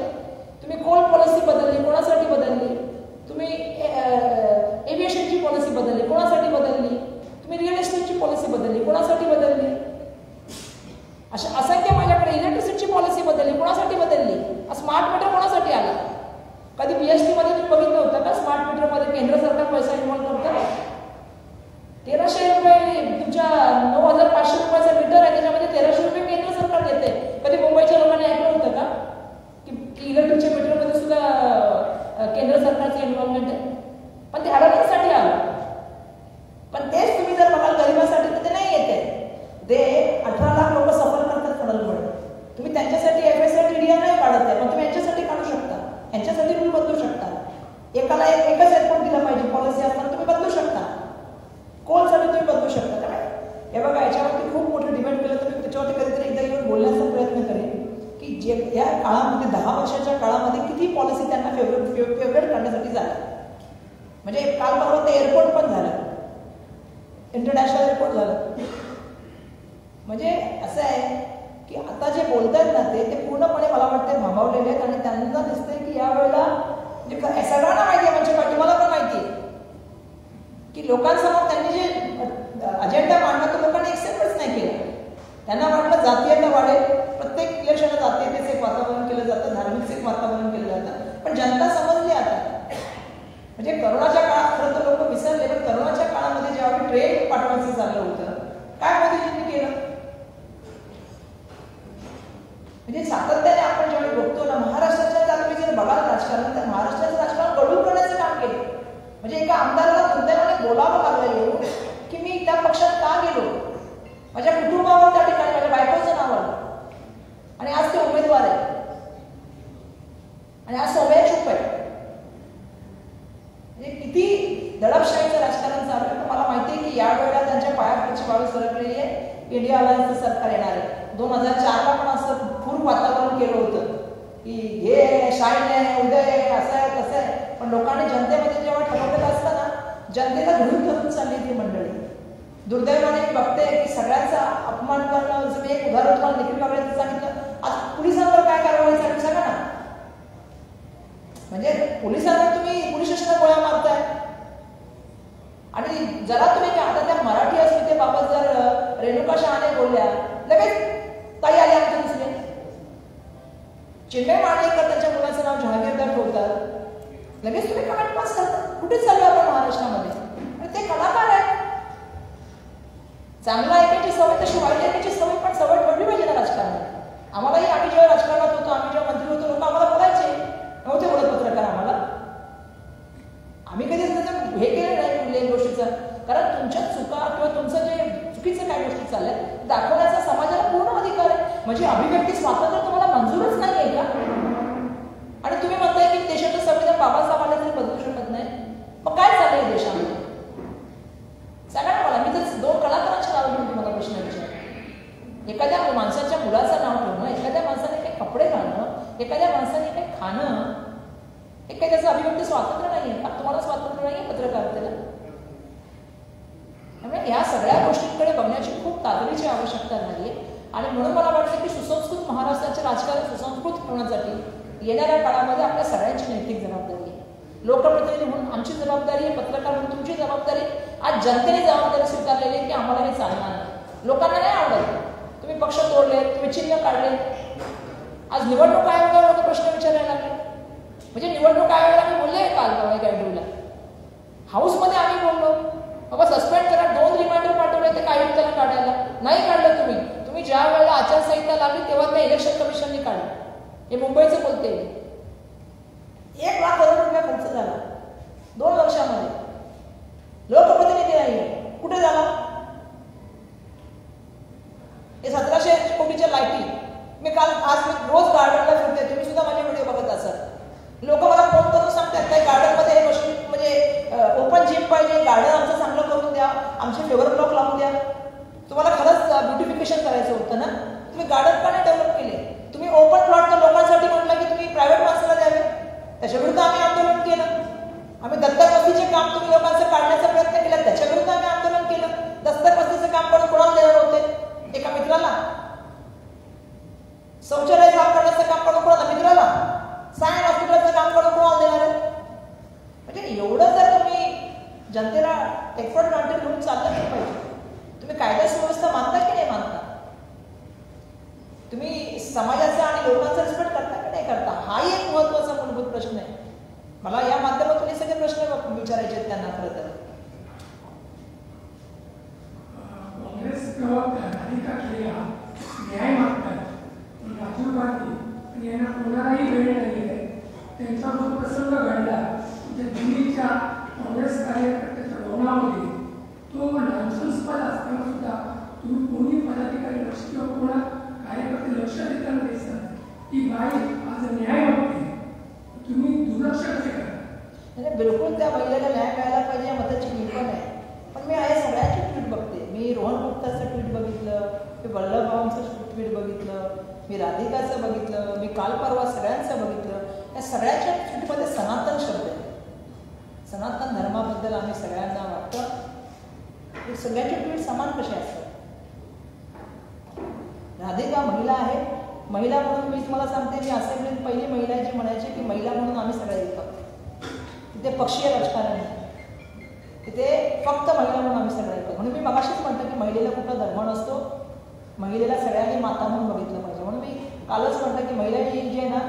तुम्ही कोल पॉलिसी बदलली, कोणासाठी बदलली? तुम्ही एव्हिएशनची पॉलिसी बदलली, कोणासाठी बदलली? तुम्ही रिअल इस्टेटची पॉलिसी बदलली, कोणासाठी बदलली? अशा असंख्य माझ्याकडे इलेक्ट्रिसिटीची पॉलिसी बदलली, कोणासाठी बदलली? स्मार्ट मीटर कोणासाठी आला? कधी BST मध्ये तुम्ही बघितलं होतं का स्मार्ट मीटरमध्ये केंद्र सरकार पैसा इन्व्हॉल्व करतं का? 1300 रुपये तुमच्या 9500 रुपयाचा मीटर आहे, त्याच्यामध्ये 1300 रुपये केंद्र सरकार देते. कधी मुंबईच्या लोकांनी ऐकलं होतं का की इलेक्ट्रिकच्या मीटरमध्ये सुद्धा केंद्र सरकारचं इन्व्हॉल्वमेंट आहे? पण ते अडाणींसाठी आलं. पण तेच तुम्ही जर बघाल गरिबासाठी तर ते नाही येते. ते 18 लाख लोक सफर करतात कडलमुळे. तुम्ही त्यांच्यासाठी FSI नाही काढत आहे, पण तुम्ही यांच्यासाठी काढू शकता, यांच्यासाठी रूल बदलू शकता. एकाला एकच एअरपोर्ट दिला पाहिजे पॉलिसी असताना तुम्ही बदलू शकता. कोलसाठी तुम्ही बदलू शकता. हे बघा, याच्यावरती खूप मोठं डिबेट केलं तर मी त्याच्यावरती कधीतरी एकदा येऊन बोलण्याचा प्रयत्न करेन की जे या काळामध्ये 10 वर्षाच्या काळामध्ये किती पॉलिसी त्यांना फेवरेट करण्यासाठी झाल्या. म्हणजे काल परवा ते एअरपोर्ट पण झालं, इंटरनॅशनल एअरपोर्ट झालं. म्हणजे असं आहे की आता जे बोलतात ना ते पूर्णपणे मला वाटते भांबावलेले आहेत. आणि त्यांना दिसतंय की यावेळेला म्हणजे सगळ्यांना माहिती आहे, म्हणजे पाठी मला पण माहिती आहे की लोकांसमोर त्यांनी जे अजेंडा मांडला तो लोकांनी एक्सेप्टच नाही केला. त्यांना वाटलं जातीयता वाढेल, प्रत्येक इलेक्शनला जातीयतेचं एक वातावरण केलं जातं, धार्मिकचं एक वातावरण केलं जातं. पण जनता समजली आता. म्हणजे करोनाच्या काळात खरं तर लोक विसरले, पण करोनाच्या काळामध्ये ज्यावेळी ट्रेन पाठवायचं चाललं होतं, काय मोदीजींनी केलं? म्हणजे सातत्याने आपण ज्यावेळी बघतो ना, महाराष्ट्राच्या तुम्ही जर बघाल राजकारण, तर महाराष्ट्राचं राजकारण गढूळ करण्याचं काम केलं. म्हणजे एका आमदाराला दुर्दैवाने बोलावं लागलं येऊन की मी त्या पक्षात का गेलो, माझ्या कुटुंबावर त्या ठिकाणी माझ्या बायकोचं नाव आलं. आणि आज ते उमेदवार आहे आणि आज सौम्य चुप आहे. म्हणजे किती दडपशाहीचं राजकारण चालू आहे. मला माहिती आहे की या वेळेला त्यांच्या पायाखालची बाजू सरकलेली आहे. इंडिया अलायन्सचं सरकार येणार आहे. 2004ला पण असं खूप वातावरण केलं होतं की हे शाईन आहे, उदय आहे, असं आहे तसं आहे. पण लोकांनी जनतेमध्ये जेव्हा ठरवलेलं असतं ना, जनतेला घडून धरून चालली ती मंडळी. दुर्दैवाने मी बघते की सगळ्यांचा अपमान करणं. जसं मी एक उदाहरण तुम्हाला निखिल कांबळेचं सांगितलं, आज पोलिसांवर काय कारवाई चालू सांगा ना. म्हणजे पोलिसांना तुम्ही पोलीस स्टेशनला गोळ्या मारताय. आणि जरा तुम्ही आता त्या मराठी अस्मितेबाबत जर रेणुका शहाणे बोलल्या, लगेच ताई आले आमचे दुसरे. चिन्मय मांडलेकर त्यांच्या मुलाचं नाव जहागीरदार ठेवतात, लगेच तुम्ही कमेंट पास करता. कुठे चालू आपण महाराष्ट्रामध्ये? आणि ते कलाकार आहेत. चांगला ऐकायची सवय तशी वाईट ऐकायची सवय पण सवय पडली पाहिजे ना राजकारणात. आम्हालाही आम्ही जेव्हा राजकारणात होतो, आम्ही जेव्हा मंत्री होतो, लोक आम्हाला बोलायचे नव्हते, बोलत पत्रकार आम्हाला. आम्ही कधी त्याचं हे केलं नाही कुठल्याही गोष्टीचं. कारण तुमच्या चुका किंवा तुमचं जे चुकीचं काय गोष्टी चालल्या दाखवण्याचा समाजाला पूर्ण अधिकार आहे. म्हणजे अभिव्यक्ती स्वातंत्र्य तुम्हाला मंजूरच नाही आहे का? आणि तुम्ही म्हणताय की देशाचं संविधान बाबासाहेब आले बदलू शकत नाही. मग काय चाललंय देशामध्ये? सांगा ना मला. मी तर 2 कलाकारांची नावं घेऊन तुम्हाला प्रश्न विचारला. एखाद्या माणसाच्या मुलाचं नाव ठेवणं, एखाद्या माणसाने काही कपडे घालणं, एखाद्या माणसाने काही खाणं, हे काही त्याचं अभिव्यक्ती स्वातंत्र्य नाही आहे का? तुम्हाला स्वातंत्र्य नाही आहे पत्रकारितेला? त्यामुळे या सगळ्या गोष्टींकडे बघण्याची खूप तातडीची आवश्यकता नाही आहे. आणि म्हणून मला वाटतं की सुसंस्कृत महाराष्ट्राचे राजकारण सुसंस्कृत होण्यासाठी येणाऱ्या काळामध्ये आपल्या सगळ्यांची नैतिक जबाबदारी आहे. लोकप्रतिनिधी म्हणून आमची जबाबदारी आहे, पत्रकार म्हणून तुमची जबाबदारी. आज जनतेने जबाबदारी स्वीकारलेली आहे की आम्हाला हे चालणार नाही. लोकांना नाही आवडत. तुम्ही पक्ष तोडले, तुम्ही चिन्ह काढले. आज निवडणूक आयोगावर लोक प्रश्न विचारायला लागले. म्हणजे निवडणूक आयोगाला मी बोलले काल इंटरव्ह्यूला, हाऊसमध्ये आम्ही बोललो बाबा सस्पेंड करा. 2 रिमाइंडर पाठवले ते आयुक्ताला काढायला. नाही काढलं तुम्ही ज्या वेळेला आचारसंहिता लागली तेव्हा त्या इलेक्शन कमिशनने काढलं. हे मुंबईचं बोलते. 1 लाख करोड रुपये खर्च झाला 2 वर्षामध्ये. लोकप्रतिनिधी नाही कुठे झाला? हे 1700 कोटीच्या लाईटी. मी आज रोज गार्डनला फिरते. तुम्ही सुद्धा माझे व्हिडिओ बघत असाल. लोक मला फोन करून सांगतात काही गार्डनमध्ये हे गोष्टी म्हणजे ओपन जिम पाहिजे, गार्डन आमचं चांगलं करून द्या, आमचे फेवर ब्लॉक लावून द्या. तुम्हाला खरंच ब्युटिफिकेशन करायचं होतं ना, तुम्ही गार्डन का नाही डेव्हलप केले? तुम्ही ओपन प्लॉट तर लोकांसाठी म्हटलं की तुम्ही प्रायव्हेट माणसाला द्यावे. त्याच्याविरुद्ध आम्ही आंदोलन केलं. आम्ही दत्तक वस्तीचे काम तुम्ही लोकांचं काढण्याचा प्रयत्न केला, त्याच्याविरुद्ध आम्ही आंदोलन केलं. दत्तक वस्तीचं काम करून कोणाला देणार होते? एका मित्राला. शौचालय साफ करण्याचं काम करून कोणाला? मित्राला. सायन हॉस्पिटलचं काम करून कोणाला देणार आहे? म्हणजे एवढं जर तुम्ही जनतेला टेकफट ग्रांटेड घेऊन चाललं नाही पाहिजे. तुम्ही कायदा सुव्यवस्था मानता की नाही मानता? तुम्ही समाजाचा आणि लोकांचा रिस्पेक्ट करता की नाही करता? हाही एक महत्वाचा मूलभूत प्रश्न आहे. मला या माध्यमातून हे सगळे प्रश्न विचारायचे आहेत त्यांना. खरं तर काँग्रेस अधिका केलेला न्याय मागतात राजीव गांधी आणि यांना कोणालाही वेळ नाही आहे. त्यांचा जो प्रसंग घडला म्हणजे दिल्लीच्या काँग्रेस कार्यकर्त्याच्या भवनामध्ये तो लांछनास्पद असताना सुद्धा तुम्ही कोणी पदाधिकारी लक्ष किंवा कोणा कार्यकर्ते लक्ष देताना दिसतात. ती बाई आज न्याय मागते, तुम्ही दुर्लक्ष कसे करा? बिलकुल त्या महिलेला न्याय मिळायला पाहिजे या मताची मी पण आहे. पण मी आहे सगळ्यांची ट्विट बघते. मी रोहन गुप्ताचं ट्विट बघितलं, मी वल्लभभावांचं ट्विट बघितलं, मी राधिकाचं बघितलं, मी काल परवा सगळ्यांचं बघितलं. या सगळ्यांच्या ट्विटमध्ये सनातन शब्द आहे. सनातन धर्माबद्दल आम्ही सगळ्यांना वाटतं. सगळ्यांचे ट्विट समान कसे असतात? राधिका महिला आहे. महिला म्हणून मी तुम्हाला सांगते, मी असेंब्लीत पहिली महिला जी म्हणायची की महिला म्हणून आम्ही सगळे एकत्र. तिथे पक्षीय राजकारण नाही, तिथे फक्त महिला म्हणून आम्ही सगळे एकत्र. म्हणून मी मगाशीच म्हणतो की महिलेला कुठला धर्म नसतो, महिलेला सगळ्यांनी माता म्हणून बघितलं पाहिजे. म्हणून मी कालच म्हटलं की महिला जी आहे ना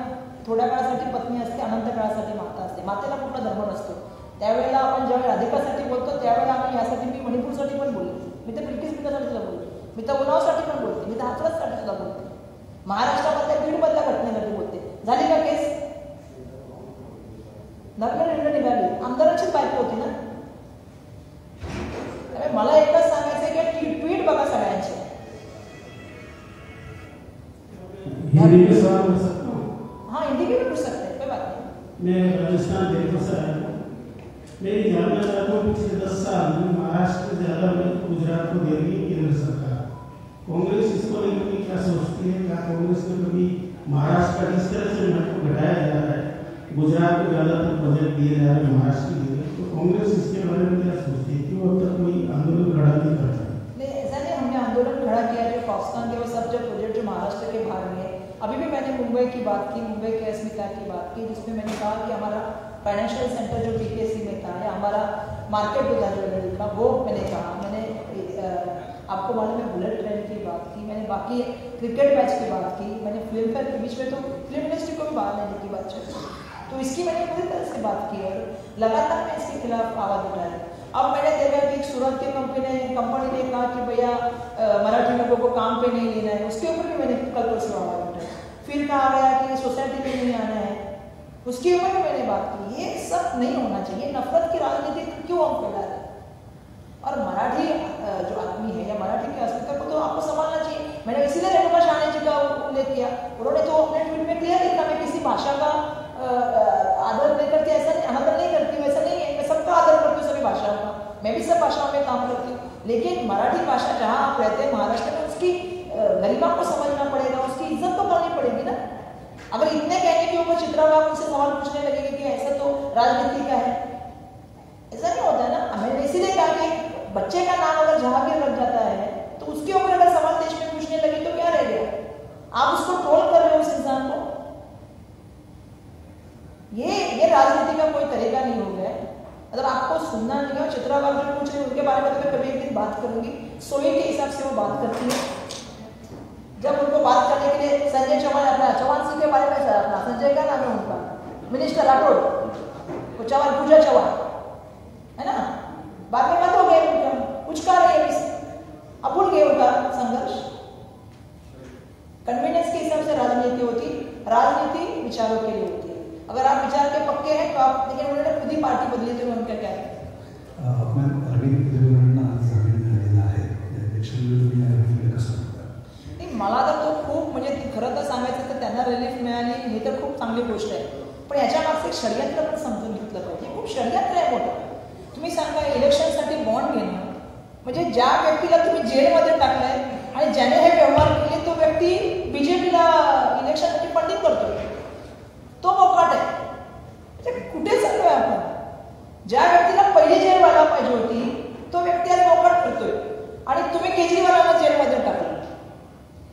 थोड्या काळासाठी पत्नी असते, अनंत काळासाठी माता असते. मातेला कुठला धर्म नसतो. त्यावेळेला आपण ज्यावेळी राधिकासाठी बोलतो त्यावेळेला आम्ही यासाठी मी मणिपूरसाठी पण बोललो, मी तर ब्रिटिश पीठासाठी सुद्धा बोलतो, मी तर उन्हावसाठी पण बोलते, मी तर हातलासाठी सुद्धा बोलते, महाराष्ट्रामधल्या बीडमधल्या घटनेसाठी बोलते. झाली का केस? नर्मदा निघाली, आमदारांचीच बायको होती ना. त्यामुळे मला एकच सांगायचं आहे की ट्विट बघा सगळ्यांचे. हाँ हिंदी भी पूछ सकते हैं, कोई बात नहीं. मैं राजस्थान देवता से आया हूँ. मैं ये जानना चाहता हूँ पिछले 10 साल में महाराष्ट्र से ज़्यादा गुजरात को दे रही है केंद्र सरकार. कांग्रेस इसको लेकर क्या सोचती है? क्या कांग्रेस ने कभी महाराष्ट्र का किस तरह से महत्व घटाया जा रहा है? गुजरात को ज़्यादातर बजट दिए जा रहे हैं, महाराष्ट्र के लिए. तो कांग्रेस इसके बारे में क्या सोचती है? क्यों अब तक कोई आंदोलन खड़ा नहीं करता? नहीं, ऐसा नहीं. हमने आंदोलन खड़ा किया जो फॉक्सकॉन के वो सब जो प्रोजेक्ट जो महाराष्ट्र के बाहर में. अभी भी मैंने मुंबई की बात की, मुंबई के अस्मिता की बात की, जिसमें मैंने कहा कि हमारा फाइनेंशियल सेंटर जो बीकेसी में था या हमारा मार्केट होता ज्वेलरी का, वो मैंने कहा. मैंने आपको मालूम है बुलेट ट्रेन की बात की, मैंने बाकी क्रिकेट मैच की बात की, मैंने फिल्म फेयर के बीच में तो फिल्म इंडस्ट्री को भी बाहर लेने की बात चल रही, तो इसकी मैंने पूरी तरह से बात की और लगातार मैं इसके खिलाफ आवाज़ उठाई. अब मैंने देखा कि सूरत की कंपनी ने कहा कि भैया मराठी लोगों को काम पे नहीं लेना है, उसके ऊपर भी मैंने कल परसों आवाज़ उठाई. फिर कहा गया कि सोसाइटी में नहीं आना है, उसके ऊपर भी मैंने बात की. ये सब नहीं होना चाहिए. नफरत की राजनीति क्यों हम फैला रहे हैं? और मराठी जो आदमी है या मराठी मैं भी सब भाषाओं में काम करती हूँ, लेकिन मराठी भाषा जहाँ आप रहते हैं महाराष्ट्र में, उसकी गरिमा को समझना पड़ेगा, उसकी इज्जत तो करनी पड़ेगी ना। अगर इतने कहने के ऊपर चित्रावाग उनसे सवाल पूछने लगेंगे कि ऐसा तो राजनीति का है, ऐसा नहीं होता है ना। मैंने इसीलिए कहा कि बच्चे का नाम अगर जहांगीर लग जाता है तो उसके ऊपर अगर सवाल देश में पूछने लगे तो क्या रह गया? आप उसको ट्रोल कर रहे हो उस इंसान को। ये राजनीति का कोई तरीका नहीं हो गया। अगर आपको सुनना नहीं है, चित्रावाग जो पूछ रहे उनके बारे में तो मैं कभी एक दिन बात करूंगी। सोई के हिसाब से वो बात करती है। जब उनको बात करने के लिए संजय चौहान, अपना चौहान सिंह के बारे में अपना संजय का नाम है उनका, मिनिस्टर राठौड़ को चौहान, पूजा चौहान है ना, बाद में मत हो गए, कुछ कर रहे हैं, अब भूल गए उनका संघर्ष। कन्वीनियंस के हिसाब से राजनीति होती, राजनीति विचारों के लिए होती है। अगर आप विचार के पक्के हैं तो आप, लेकिन उन्होंने खुद ही पार्टी बदली थी, उनका क्या है? मला तर तो खूप, म्हणजे खरं तर सांगायचं तर त्यांना रिलीफ मिळाली हे तर खूप चांगली गोष्ट आहे, पण याच्या मागचं एक षडयंत्र पण समजून घेतलं पाहिजे. खूप षडयंत्र आहे मोठं. तुम्ही सांगा इलेक्शनसाठी बॉन्ड घेणं, म्हणजे ज्या व्यक्तीला तुम्ही जेलमध्ये टाकलंय आणि ज्याने हे व्यवहार केले तो व्यक्ती बीजेपीला इलेक्शनसाठी फंडिंग करतोय, तो मोकाट आहे. म्हणजे कुठे चाललोय आपण? ज्या व्यक्तीला पहिली जेल व्हायला पाहिजे होती तो व्यक्ती आज मोकाट करतोय आणि तुम्ही केजरीवालांना जेलमध्ये टाकलं.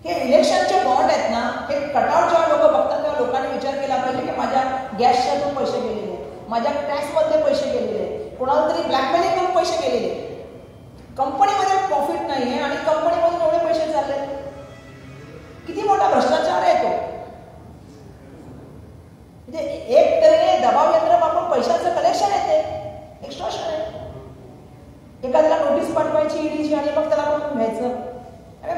हे इलेक्शनचे बॉन्ड आहेत ना, हे कटआउट जेव्हा लोक बघतात तेव्हा लोकांनी विचार केला पाहिजे की माझ्या गॅसच्यातून पैसे गेलेले आहेत, माझ्या टॅक्समधले पैसे गेलेले आहेत, कोणाला तरी ब्लॅकमेलिंग करून पैसे गेलेले आहेत, कंपनीमध्ये प्रॉफिट नाही आहे आणि कंपनीमधून एवढे पैसे चालले. किती मोठा भ्रष्टाचार आहे तो. म्हणजे एक तऱ्हेने दबाव यंत्र वापरून पैशाचं कलेक्शन येते, एक्स्ट्रॉशन आहे. एखाद्याला नोटीस पाठवायची ईडीची आणि मग त्याला करून घ्यायचं.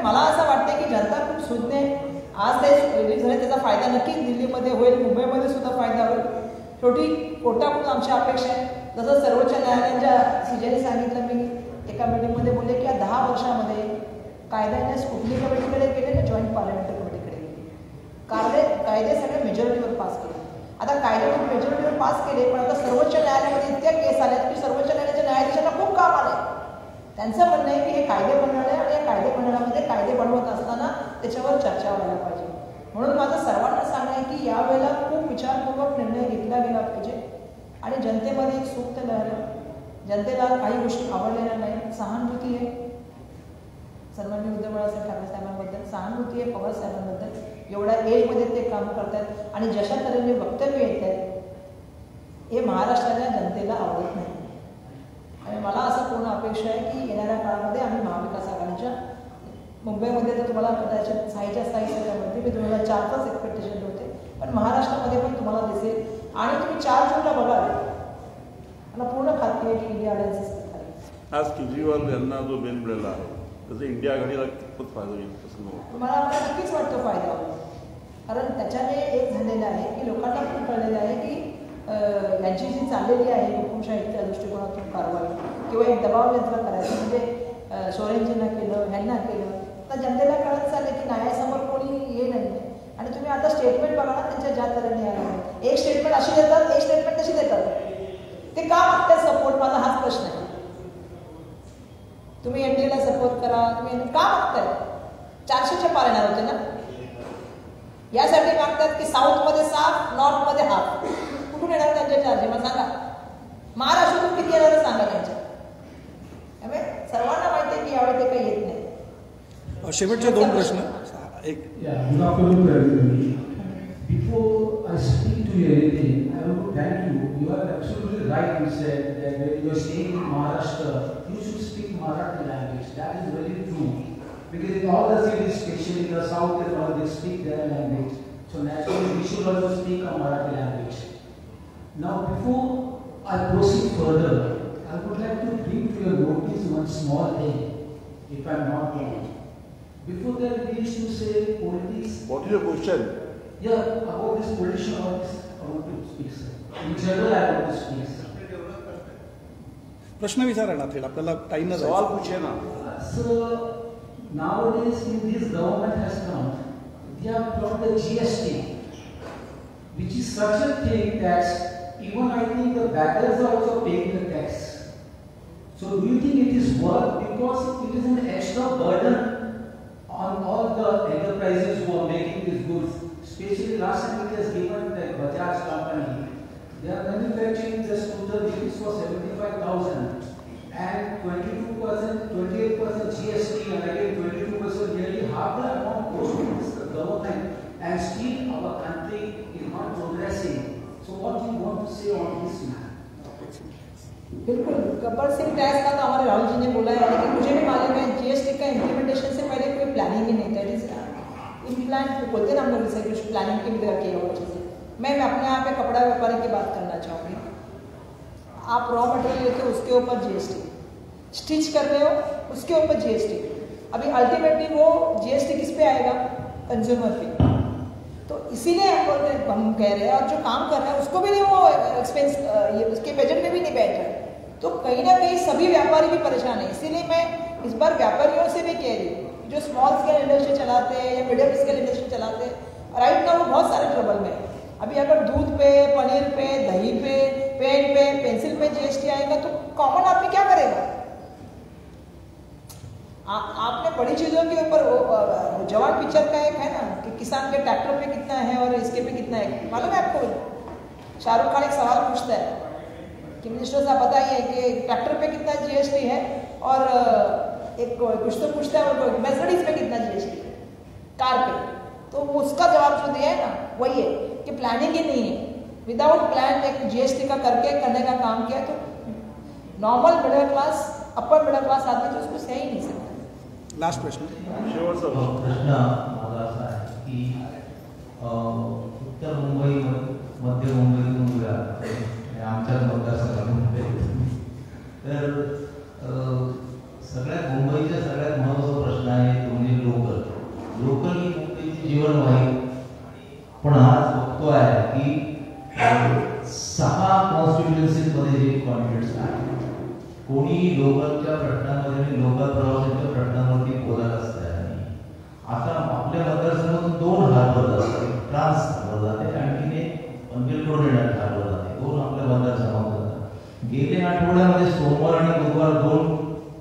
मला असं वाटतं की जनता खूप सुज्ञ आहे. आज ते रिलीज झाले, त्याचा फायदा नक्कीच दिल्लीमध्ये होईल, मुंबईमध्ये सुद्धा फायदा होईल. शेवटी कोर्टाकडून आमची अपेक्षा आहे, जसं सर्वोच्च न्यायालयाच्या सीजेने सांगितलं, मी एका मीटिंगमध्ये बोलले की या 10 वर्षामध्ये कायद्याने स्कुटनी कमिटीकडे गेले ना, जॉईंट पार्लमेंटरी कमिटीकडे गेले, कायदे सगळे मेजॉरिटीवर पास केले. आता कायदे मेजॉरिटीवर पास केले, पण आता सर्वोच्च न्यायालयामध्ये इतक्या केस आल्या की सर्वोच्च न्यायालयाच्या न्यायाधीशांना खूप काम आलं. त्यांचं म्हणणं आहे की हे कायदे बनवले आणि या कायदे बनवण्यामध्ये कायदे बनवत असताना त्याच्यावर चर्चा व्हायला पाहिजे. म्हणून माझं सर्वांना सांगणं आहे की यावेळेला खूप विचारपूर्वक निर्णय घेतला गेला पाहिजे आणि जनतेमध्ये एक सुप्त लहर, जनतेला काही गोष्टी आवडलेल्या नाही, सहानुभूती आहे सर्वांनी उद्धव बाळासाहेब ठाकरे साहेबांबद्दल, सहानुभूती आहे पवार साहेबांबद्दल. एवढ्या एजमध्ये ते काम करतात आणि जशा तऱ्हेने वक्तव्य येत आहेत हे महाराष्ट्राच्या जनतेला आवडत नाही. आणि मला असं पूर्ण अपेक्षा आहे की येणाऱ्या काळामध्ये आम्ही महाविकास आघाडीच्या, मुंबईमध्ये तर तुम्हाला कदाचित साईच्या सगळ्यामध्ये मी 2004च एक्सपेक्टेशन होते, पण महाराष्ट्रामध्ये पण तुम्हाला दिसेल. आणि तुम्ही 4 जूनला बघाल, मला पूर्ण खात्री आहे की इंडिया अलायन्स असते. आज केजरीवाल यांना जो बेल मिळाला आहे त्याचा इंडिया आघाडीला कितपत फायदा होईल असं वाटतं? मला नक्कीच वाटतो फायदा होईल, कारण त्याच्याने एक झालेलं आहे की लोकांना पण कळलेलं आहे की यांची जी चाललेली आहे हुकुमशाहीच्या दृष्टिकोनातून कारवाई किंवा एक दबाव यंत्र करायचं, म्हणजे सोरेंजींना केलं, ह्यांना केलं, तर जनतेला कळत चाललं की न्यायासमोर कोणी हे नाही आहे. आणि तुम्ही आता स्टेटमेंट बघा ना त्यांच्या ज्या तऱ्हेने आले, एक स्टेटमेंट अशी देतात, एक स्टेटमेंट तशी देतात. ते का मागतात सपोर्ट? माझा हाच प्रश्न आहे. तुम्ही एनडीएला सपोर्ट करा, तुम्ही का मागताय? 400च्या पार येणार होते ना, यासाठी मागतात की साऊथमध्ये 7, नॉर्थमध्ये हाफ. कुठून येणार त्यांचे चार्ज? मला सांगा. महाराष्ट्रातून किती येणार सांगा त्यांच्या. त्यामुळे सर्वांना माहिती आहे की यावेळी ते काही येत नाही. शेवटचे 2 प्रश्न. एक Before I speak to you anything, I want to thank you. You are absolutely right. You said that when you are staying in Maharashtra, you should speak Marathi language. That is very true. Because in all the cities, especially in the south, they speak their language. So naturally, we should also speak a Marathi language. Now, before I proceed further, I would like to bring to your notice one small thing, if I am not wrong. Before that, we used to say politics. What is your question? Yeah, about this politician, I want to speak, sir. In general, I want to speak, sir. प्रश्न विचारा ना थेट, आपल्याला time नाही. सवाल पूछे ना. So nowadays, in this government has come, they have brought the GST, which is such a thing that even I think the beggars are also paying the tax. So do you think it is worth, because it is an extra burden on all the enterprises who are making these goods? Especially last time it has given the Bajaj company, they are manufacturing the scooter units for 75,000 and 22%, 28% GST and again 22%, nearly half the amount goes to this government, and still our country is not progressing. So what do you want to say on this matter? बिल्कुल Gabbar Singh tax का तो हमारे राहुल जी ने बोला है, लेकिन मुझे भी मालूम है जीएसटी का इम्प्लीमेंटेशन से पहले कोई प्लानिंग ही नहीं था। इट इज इम्प्लांट बोलते ना हम लोग इसे, कुछ प्लानिंग की भी किया हुआ चीज़ें। मैं अपने यहाँ पे कपड़ा व्यापारी की बात करना चाहूँगी। आप रॉ मटेरियल लेते हो उसके ऊपर जीएसटी, स्टिच कर रहे हो उसके ऊपर जीएसटी। अभी अल्टीमेटली वो जीएसटी किस पे आएगा? कंज्यूमर पे। तो इसीलिए हम कह रहे हैं, और जो काम कर रहा है उसको भी नहीं वो एक्सपेंस ये उसके बजट में भी नहीं बैठ रहा है। तो कहीं ना कहीं सभी व्यापारी भी परेशान है। इसीलिए मैं इस बार व्यापारियों से भी कह रही हूँ, जो स्मॉल स्केल इंडस्ट्री चलाते हैं या मीडियम स्केल इंडस्ट्री चलाते हैं, राइट ना वो बहुत सारे ट्रबल में है। अभी अगर दूध पे, पनीर पे, दही पे, पेन पे, पेंसिल पे जीएसटी आएगा तो कॉमन आदमी क्या करेगा? आपने बड़ी चीज़ों के ऊपर जवान पिक्चर का एक है ना कि किसान के ट्रैक्टर पे कितना है और इसके पे कितना है, मालूम है आपको? शाहरुख खान एक सवाल पूछता है कि मिनिस्टर साहब बताइए कि ट्रैक्टर पे कितना जीएसटी है, और एक कुछ तो पूछता है और मर्सिडीज पे कितना जीएसटी है, कार पे। तो उसका जवाब जो दिया है ना वही है कि प्लानिंग ही नहीं है। विदाउट प्लान एक जीएसटी का करने का काम किया तो normal middle class, upper middle class आदमी तो उसको सह ही नहीं सकता। लास्ट प्रश्न प्रश्न माझा असा आहे की उत्तर मुंबई, मध्य मुंबईतून आमच्या मतदारसंघामध्ये तर सगळ्यात मुंबईचा सगळ्यात महत्त्वाचा प्रश्न आहे तो म्हणजे लोकल ही मुंबईची जीवनवाहिनी। पण आज बघतो आहे की 6 कॉन्स्टिट्युएन्सीमध्ये जे कॉन्फ्लिक्ट्स आहेत, कोणीही लोकलच्या प्रश्नामध्ये आणि लोकल प्रवासाच्या प्रश्नावरती बोलत असतात। आता आपल्या मतदारसंघातून 2 हार्बर जातात, एक ट्रान्स हार्बर जाते आणखीन एक पनवेल कोऑर्डिनेट हार्बर जाते, 2 आपल्या मतदारसंघात जातात। गेल्या आठवड्यामध्ये सोमवार आणि बुधवार 2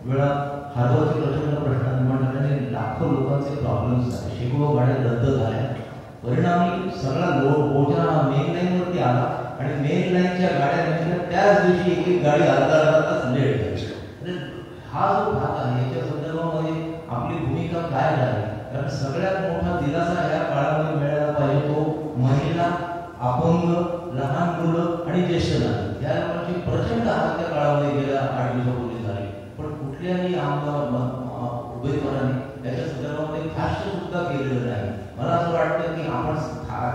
वेळा हार्बरचे प्रश्न निर्माण झाल्याने लाखो लोकांचे प्रॉब्लेम्स झाले, शेकडो गाड्या रद्द झाल्या। परिणामी सगळा बोजा मेन लाईनवरती आला आणि मेन लाईनच्या गाड्या म्हणजे त्याच दिवशी एक गाडी अर्धा तास लेट झाली। हा जो भाग आहे याच्या संदर्भामध्ये आपली भूमिका काय राहील? कारण सगळ्यात मोठा दिलासा या काळामध्ये मिळाला पाहिजे तो महिला, अपंग, लहान मुलं आणि ज्येष्ठ नागरिक या लोकांची प्रचंड हाल त्या काळामध्ये गेल्या 8 दिवसापूर्वी झाली। पण कुठल्याही आमदार उमेदवारांनी याच्या संदर्भामध्ये भाष्य सुद्धा केलेलं नाही। मला असं वाटतं की आपण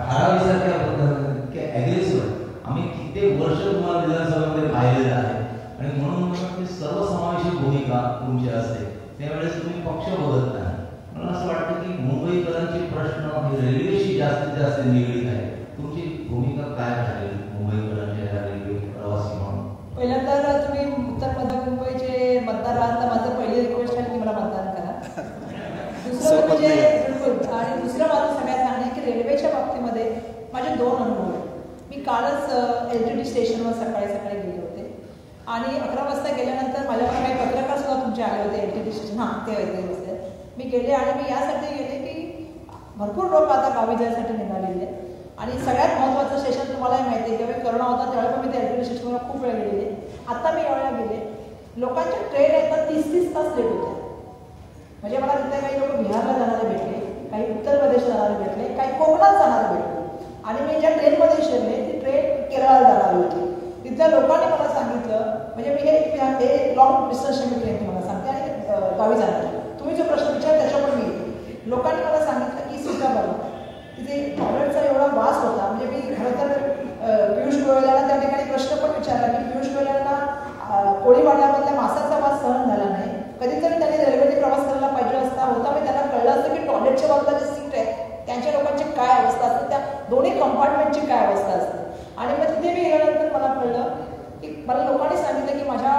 ठराविसारख्या पद्धतीने ॲग्रेसिव्ह आम्ही कित्येक वर्ष तुम्हाला विधानसभेमध्ये पाहिलेलं आहे आणि म्हणून मला सर्वसमावेशक भूमिका तुमची असते, त्यावेळेस तुम्ही पक्ष बघत नाही। मला असं वाटतं की मुंबईकरांचे प्रश्न हे रेल्वेशी जास्तीत जास्त निगडीत आहे। तुमची भूमिका काय राहील मुंबईकरांच्या या रेल्वे प्रवासी म्हणून? पहिल्यांदा तुम्ही उत्तर मध्य मुंबईचे मतदार आहात तर माझं पहिली रिक्वेस्ट आहे की मला मतदान करा। दुसरं म्हणजे बिलकुल, आणि दुसरं माझं सगळ्यात सांगणं आहे की रेल्वेच्या बाबतीमध्ये माझे 2 अनुभव आहेत। मी कालच LTT स्टेशनवर सकाळी गेले होते आणि 11 वाजता गेल्यानंतर माझ्याकडे काही पत्रकार सुद्धा तुमचे आले होते LTT स्टेशन, हां ते होते। मी गेले आणि मी यासाठी गेले की भरपूर लोक आता गावी जायसाठी निघालेले आणि सगळ्यात महत्त्वाचं स्टेशन तुम्हालाही माहिती आहे, जेव्हा करोना होता त्यावेळेला पण मी त्या LTT स्टेशनवर खूप वेळ गेलेले। आता मी यावेळेला गेले, लोकांच्या ट्रेन येतात 30-30 तास लेट होत्या। म्हणजे मला तिथे काही लोक बिहारला जाणारे भेटले, काही उत्तर प्रदेश जाणारे भेटले, काही कोकणात जाणारे भेटले आणि मी ज्या ट्रेनमध्ये शिरले ती ट्रेन केरळला जाणार होती। तिथल्या लोकांनी मला सांगितलं, म्हणजे मी हे लॉंग डिस्टन्सची मी ट्रेन तुम्हाला सांगते आणि गावी जाणार, तुम्ही जो प्रश्न विचार त्याच्यावर मी लोकांनी मला सांगितलं की सीता बघा तिथे टॉयलेटचा एवढा वास होता। म्हणजे मी खरं तर पियुष गोयलांना त्या ठिकाणी प्रश्न पण विचारला की पियुष गोयलांना कोळीवाड्यामधल्या मासाचा वास सहन झाला नाही, कधीतरी त्यांनी रेल्वेने प्रवास करायला पाहिजे होता मी त्यांना कळलं असतं की टॉयलेटच्या बाजूला जे सीट आहे त्यांच्या लोकांची काय अवस्था असते, त्या दोन्ही कंपार्टमेंटची काय अवस्था असते। आणि मग तिथे मी गेल्यानंतर मला कळलं की मला लोकांनी सांगितलं की माझ्या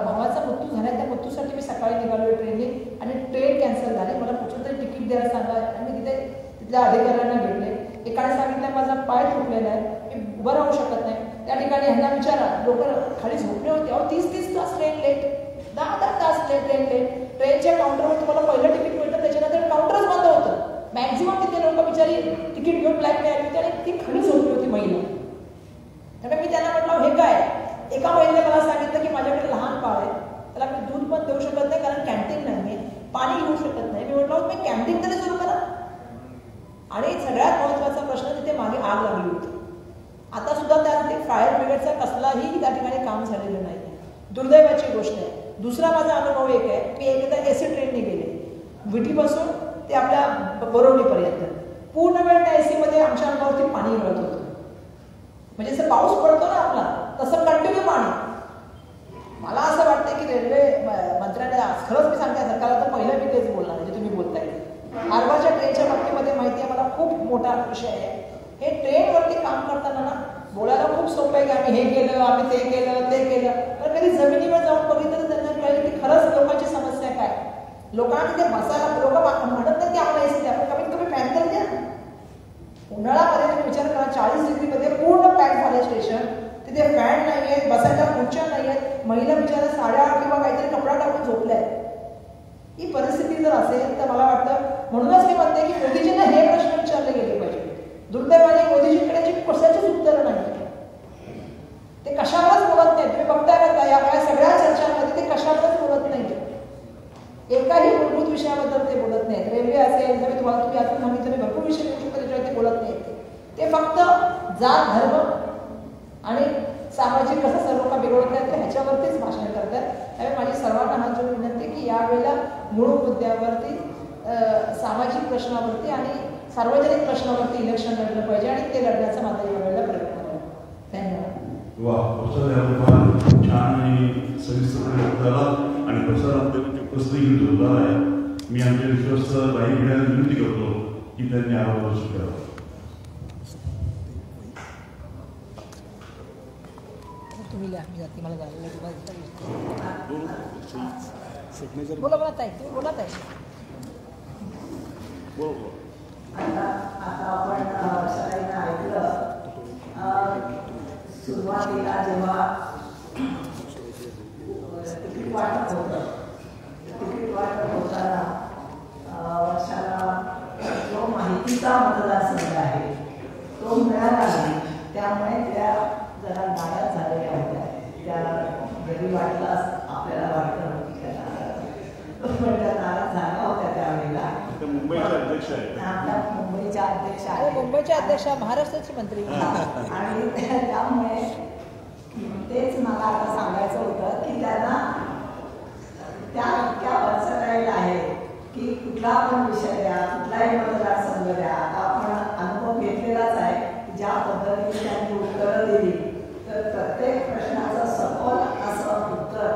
भावाचा मृत्यू झाला, त्या मृत्यूसाठी मी सकाळी निघालो ट्रेनने आणि ट्रेन कॅन्सल झाली। मला कुठलं तरी तिकीट द्यायला सांगा आणि मी तिथल्या अधिकाऱ्यांना भेटले। एकाने सांगितलं माझा पाय तुटलेला आहे, मी उभं राहू शकत नाही। त्या ठिकाणी ह्यांना विचारा, लोक खाली झोपले होते, 30-30 तास ट्रेन लेट। 10 तास ट्रेनच्या काउंटरवर तुम्हाला पहिलं तिकीट मिळतं, त्याच्यानंतर काउंटरच बंद होतं. मॅक्झिमम तिथे लोक बिचारी तिकीट घेऊन ब्लॅकने आली होती आणि ती खाली झोपली होती महिला. त्यामुळे मी त्यांना म्हटलं हे काय. एका महिलेने मला सांगितलं की माझ्याकडे लहान बाळ आहे, त्याला मी दूध पण देऊ शकत नाही कारण कॅन्टीन नाही आहे, पाणी घेऊ शकत नाही. मी म्हटलं तुम्ही कॅन्टीन तरी सुरू करा. आणि सगळ्यात महत्त्वाचा प्रश्न, तिथे मागे आग लागली होती. आता सुद्धा त्या फायर ब्रिगेडचा कसलाही त्या ठिकाणी काम झालेलं नाही. दुर्दैवाची गोष्ट आहे. दुसरा माझा अनुभव एक आहे, मी एकदा एसी ट्रेनने गेले, विटीपासून ते आपल्या बोरवलीपर्यंत. पूर्ण वेळ त्या एसी मध्ये आमच्या अंगावरती पाणी गळत होतं. म्हणजे जसं पाऊस पडतो ना आपला, तसं कंटिन्यू पाणी. मला असं वाटतं की रेल्वे मंत्र्याने, खरंच मी सांगते सरकारला, तर पहिलं मी तेच बोलणार जे तुम्ही बोलताय. हार्बरच्या ट्रेनच्या बाबतीमध्ये माहिती आहे मला, खूप मोठा विषय आहे. हे ट्रेनवरती काम करताना ना बोलायला खूप सोपं आहे की आम्ही हे केलं, आम्ही ते केलं, ते केलं. पण कधी जमिनीवर जाऊन बघितलं तर त्यांना कळेल की खरंच लोकांची समस्या काय. लोकांना तिथे बसायला, लोक म्हणत नाही की आम्हाला एसी द्या, पण कमीत कमी फॅन तर द्या. उन्हाळ्यामध्ये तुम्ही विचार करा, 40 डिग्रीमध्ये पूर्ण पॅक झाले स्टेशन, तिथे फॅन नाही आहेत, बसायला खुर्च्या नाही आहेत, महिला बिचारा साड्या किंवा काहीतरी कपडा टाकून झोपल्या आहेत. ही परिस्थिती जर असेल तर मला वाटतं, म्हणूनच मी म्हणते की मोदीजींना हे प्रश्न विचारले गेले पाहिजे. दुर्दैवाने मोदीजींकडे कशाचीच उत्तरं नाही. ते कशावरच बोलत नाहीत. तुम्ही बघताय का या सगळ्या चर्चांमध्ये ते कशावरच बोलत नाही. एकाही मूलभूत विषयाबद्दल ते बोलत नाहीत. रेल्वे असेल, जर तुम्हाला तुम्ही आता सांगितलं भरपूर विषय घेऊ शकतो त्याच्यावर ते बोलत नाहीत. ते फक्त जात, धर्म आणि सामाजिक कसं सर्व का बिघडत नाही ते ह्याच्यावरतीच भाषण करतात. त्यामुळे माझी सर्वांना हात जोडून विनंती की यावेळेला मूळ मुद्द्यावरती, सामाजिक प्रश्नावरती आणि सार्वजनिक प्रश्नावरती इलेक्शन लढलं पाहिजे आणि ते लढण्याचा माझा यावेळेला प्रयत्न आहे. धन्यवाद. वा, फार छान आणि सविस्तरपणे झाला आणि प्रसारामध्ये प्रश्नही जोरदार आहे. मी आमच्या विश्वस्त बाई घेण्याला विनंती करतो की त्यांनी आरोग्य करावं. तुम्ही लिहा, मी जाते, मला जायला सिग्नेचर बोला बोला ताई, तुम्ही बोला ताई. आता आपण सगळ्यांना ऐकलं. सुरुवातीला जेव्हा तिकीट वाटप होतं, तिकीट वाटप होताना वर्षाला जो माहितीचा मतदारसंघ आहे तो मिळाला नाही. त्यामुळे त्या जरा नाराज झालेल्या होत्या. त्या जरी वाटलं आपल्याला वाटतं की त्या नाराज झाल्या होत्या त्यावेळेला. मुंबईचे अध्यक्ष आहेत. आपल्या मुंबईच्या अध्यक्ष आहे, मुंबईच्या अध्यक्ष महाराष्ट्राचे मंत्री. आणि त्यामुळे तेच मला आता सांगायचं होतं की त्यांना त्या इतक्या वर्सटाईल आहे की कुठला पण विषय द्या, कुठलाही मतदारसंघ द्या. आता आपण अनुभव घेतलेलाच आहे. ज्या पद्धतीने त्यांनी उत्तरं दिली तर प्रत्येक प्रश्नाचं सखोल असं उत्तर,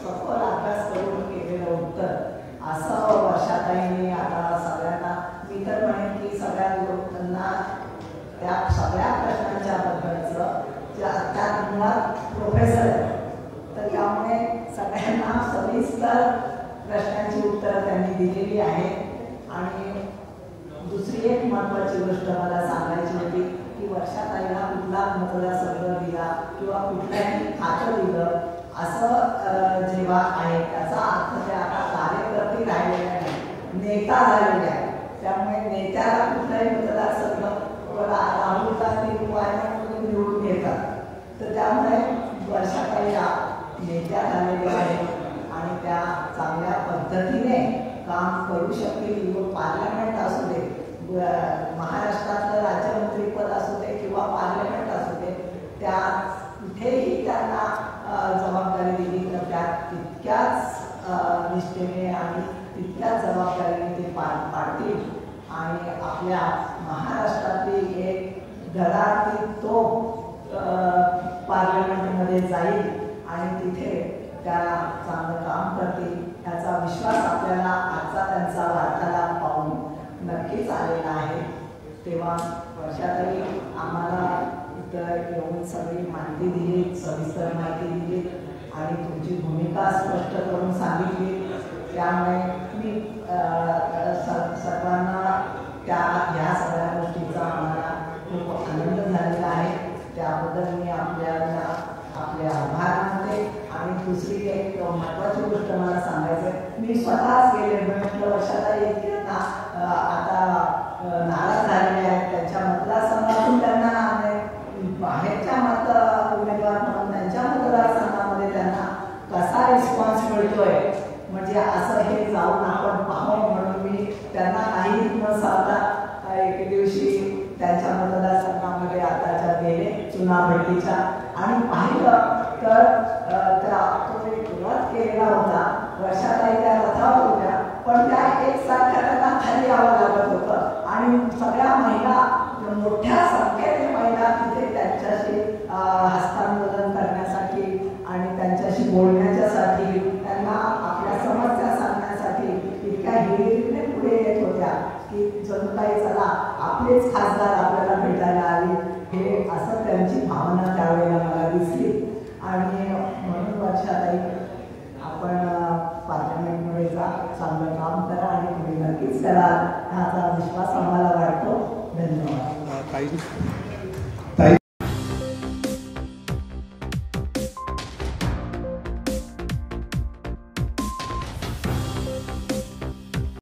सखोल अभ्यास करून केलेलं उत्तर असं वर्षाताईंनी आता सगळ्यांना, मी तर म्हणेन की सगळ्या लोकांना त्या सगळ्या प्रश्नांच्या बद्दलचं त्यात मुळात प्रोफेसर आहे, तर त्यामुळे सगळ्यांना सविस्तर प्रश्नांची उत्तरं त्यांनी दिलेली आहे. आणि दुसरी एक महत्त्वाची गोष्ट मला सांगायची होती की वर्षाताईला कुठला मतदारसंघ दिला किंवा कुठल्याही खातं दिलं असं जेव्हा आहे त्याचा अर्थ ते आता कार्यकर्ते राहिलेले नाही, नेता झालेले आहे. त्यामुळे नेत्याला कुठलाही मतदारसंघ राहुल गांधी वायनाडमधून निवडून येतात. तर त्यामुळे वर्षाताईला नेत्या झालेल्या आहेत आणि त्या चांगल्या पद्धतीने काम करू शकतील. पार्लमेंट असू दे, महाराष्ट्रातलं राज्यमंत्रीपद असू दे किंवा पार्लमेंट असू दे, त्या कुठेही त्यांना जबाबदारी दिली तर त्या तितक्याच निष्ठेने आणि तितक्याच जबाबदारीने ते पाडतील. आणि आपल्या महाराष्ट्रातली एक धडाडती तोफ पार्लमेंटमध्ये जाईल आणि तिथे त्या चांगलं काम करतील याचा विश्वास आपल्याला आजचा त्यांचा वार्तालाप पाहून नक्कीच आलेला आहे. तेव्हा वर्षाताई आम्हाला इथं येऊन सगळी माहिती दिली, सविस्तर माहिती दिली आणि तुमची भूमिका स्पष्ट करून सांगितली. त्यामुळे मी सर्वांना ह्या सगळ्या गोष्टीचा आम्हाला खूप आनंद झालेला आहे. त्याबद्दल मी आपले आभार मानते. आणि दुसरी एक महत्वाची गोष्ट मला सांगायचं आहे. मी स्वतःच गेले म्हटलं वर्षाला येते ना, आता नाराज झालेले आहेत त्यांच्या मतदारसंघातून, त्यांना बाहेरच्या उमेदवार म्हणून त्यांच्या मतदारसंघामध्ये त्यांना कसा रिस्पॉन्स मिळतोय, म्हणजे असं हे जाऊन आपण पाहावं म्हणून मी त्यांना काही न सांगता एक दिवशी त्यांच्या मतदारसंघामध्ये आताच्या गेले चुनाभट्टीच्या आणि पाहिलं तर तो एक रथ केलेला होता. वर्षाताई त्या रथावर होत्या, पण त्या एकसारख्या त्यांना खाली यावं लागत होतं आणि सगळ्या महिला, मोठ्या संख्येने महिला तिथे त्यांच्याशी हस्तांदोलन करण्यासाठी आणि त्यांच्याशी बोलण्याच्यासाठी, त्यांना आपल्या समस्या सांगण्यासाठी इतक्या हिरिरीने पुढे येत होत्या की जणू काही चला आपलेच खासदार आपल्याला भेटायला आले, हे असं त्यांची भावना त्यावेळेला मला दिसली. आणि म्हणून वर्षाताई आपण पार्लमेंटमध्ये जा, चांगलं काम करा आणि तुम्ही नक्कीच कराल, ह्याचा विश्वास आम्हाला वाटतो. धन्यवाद.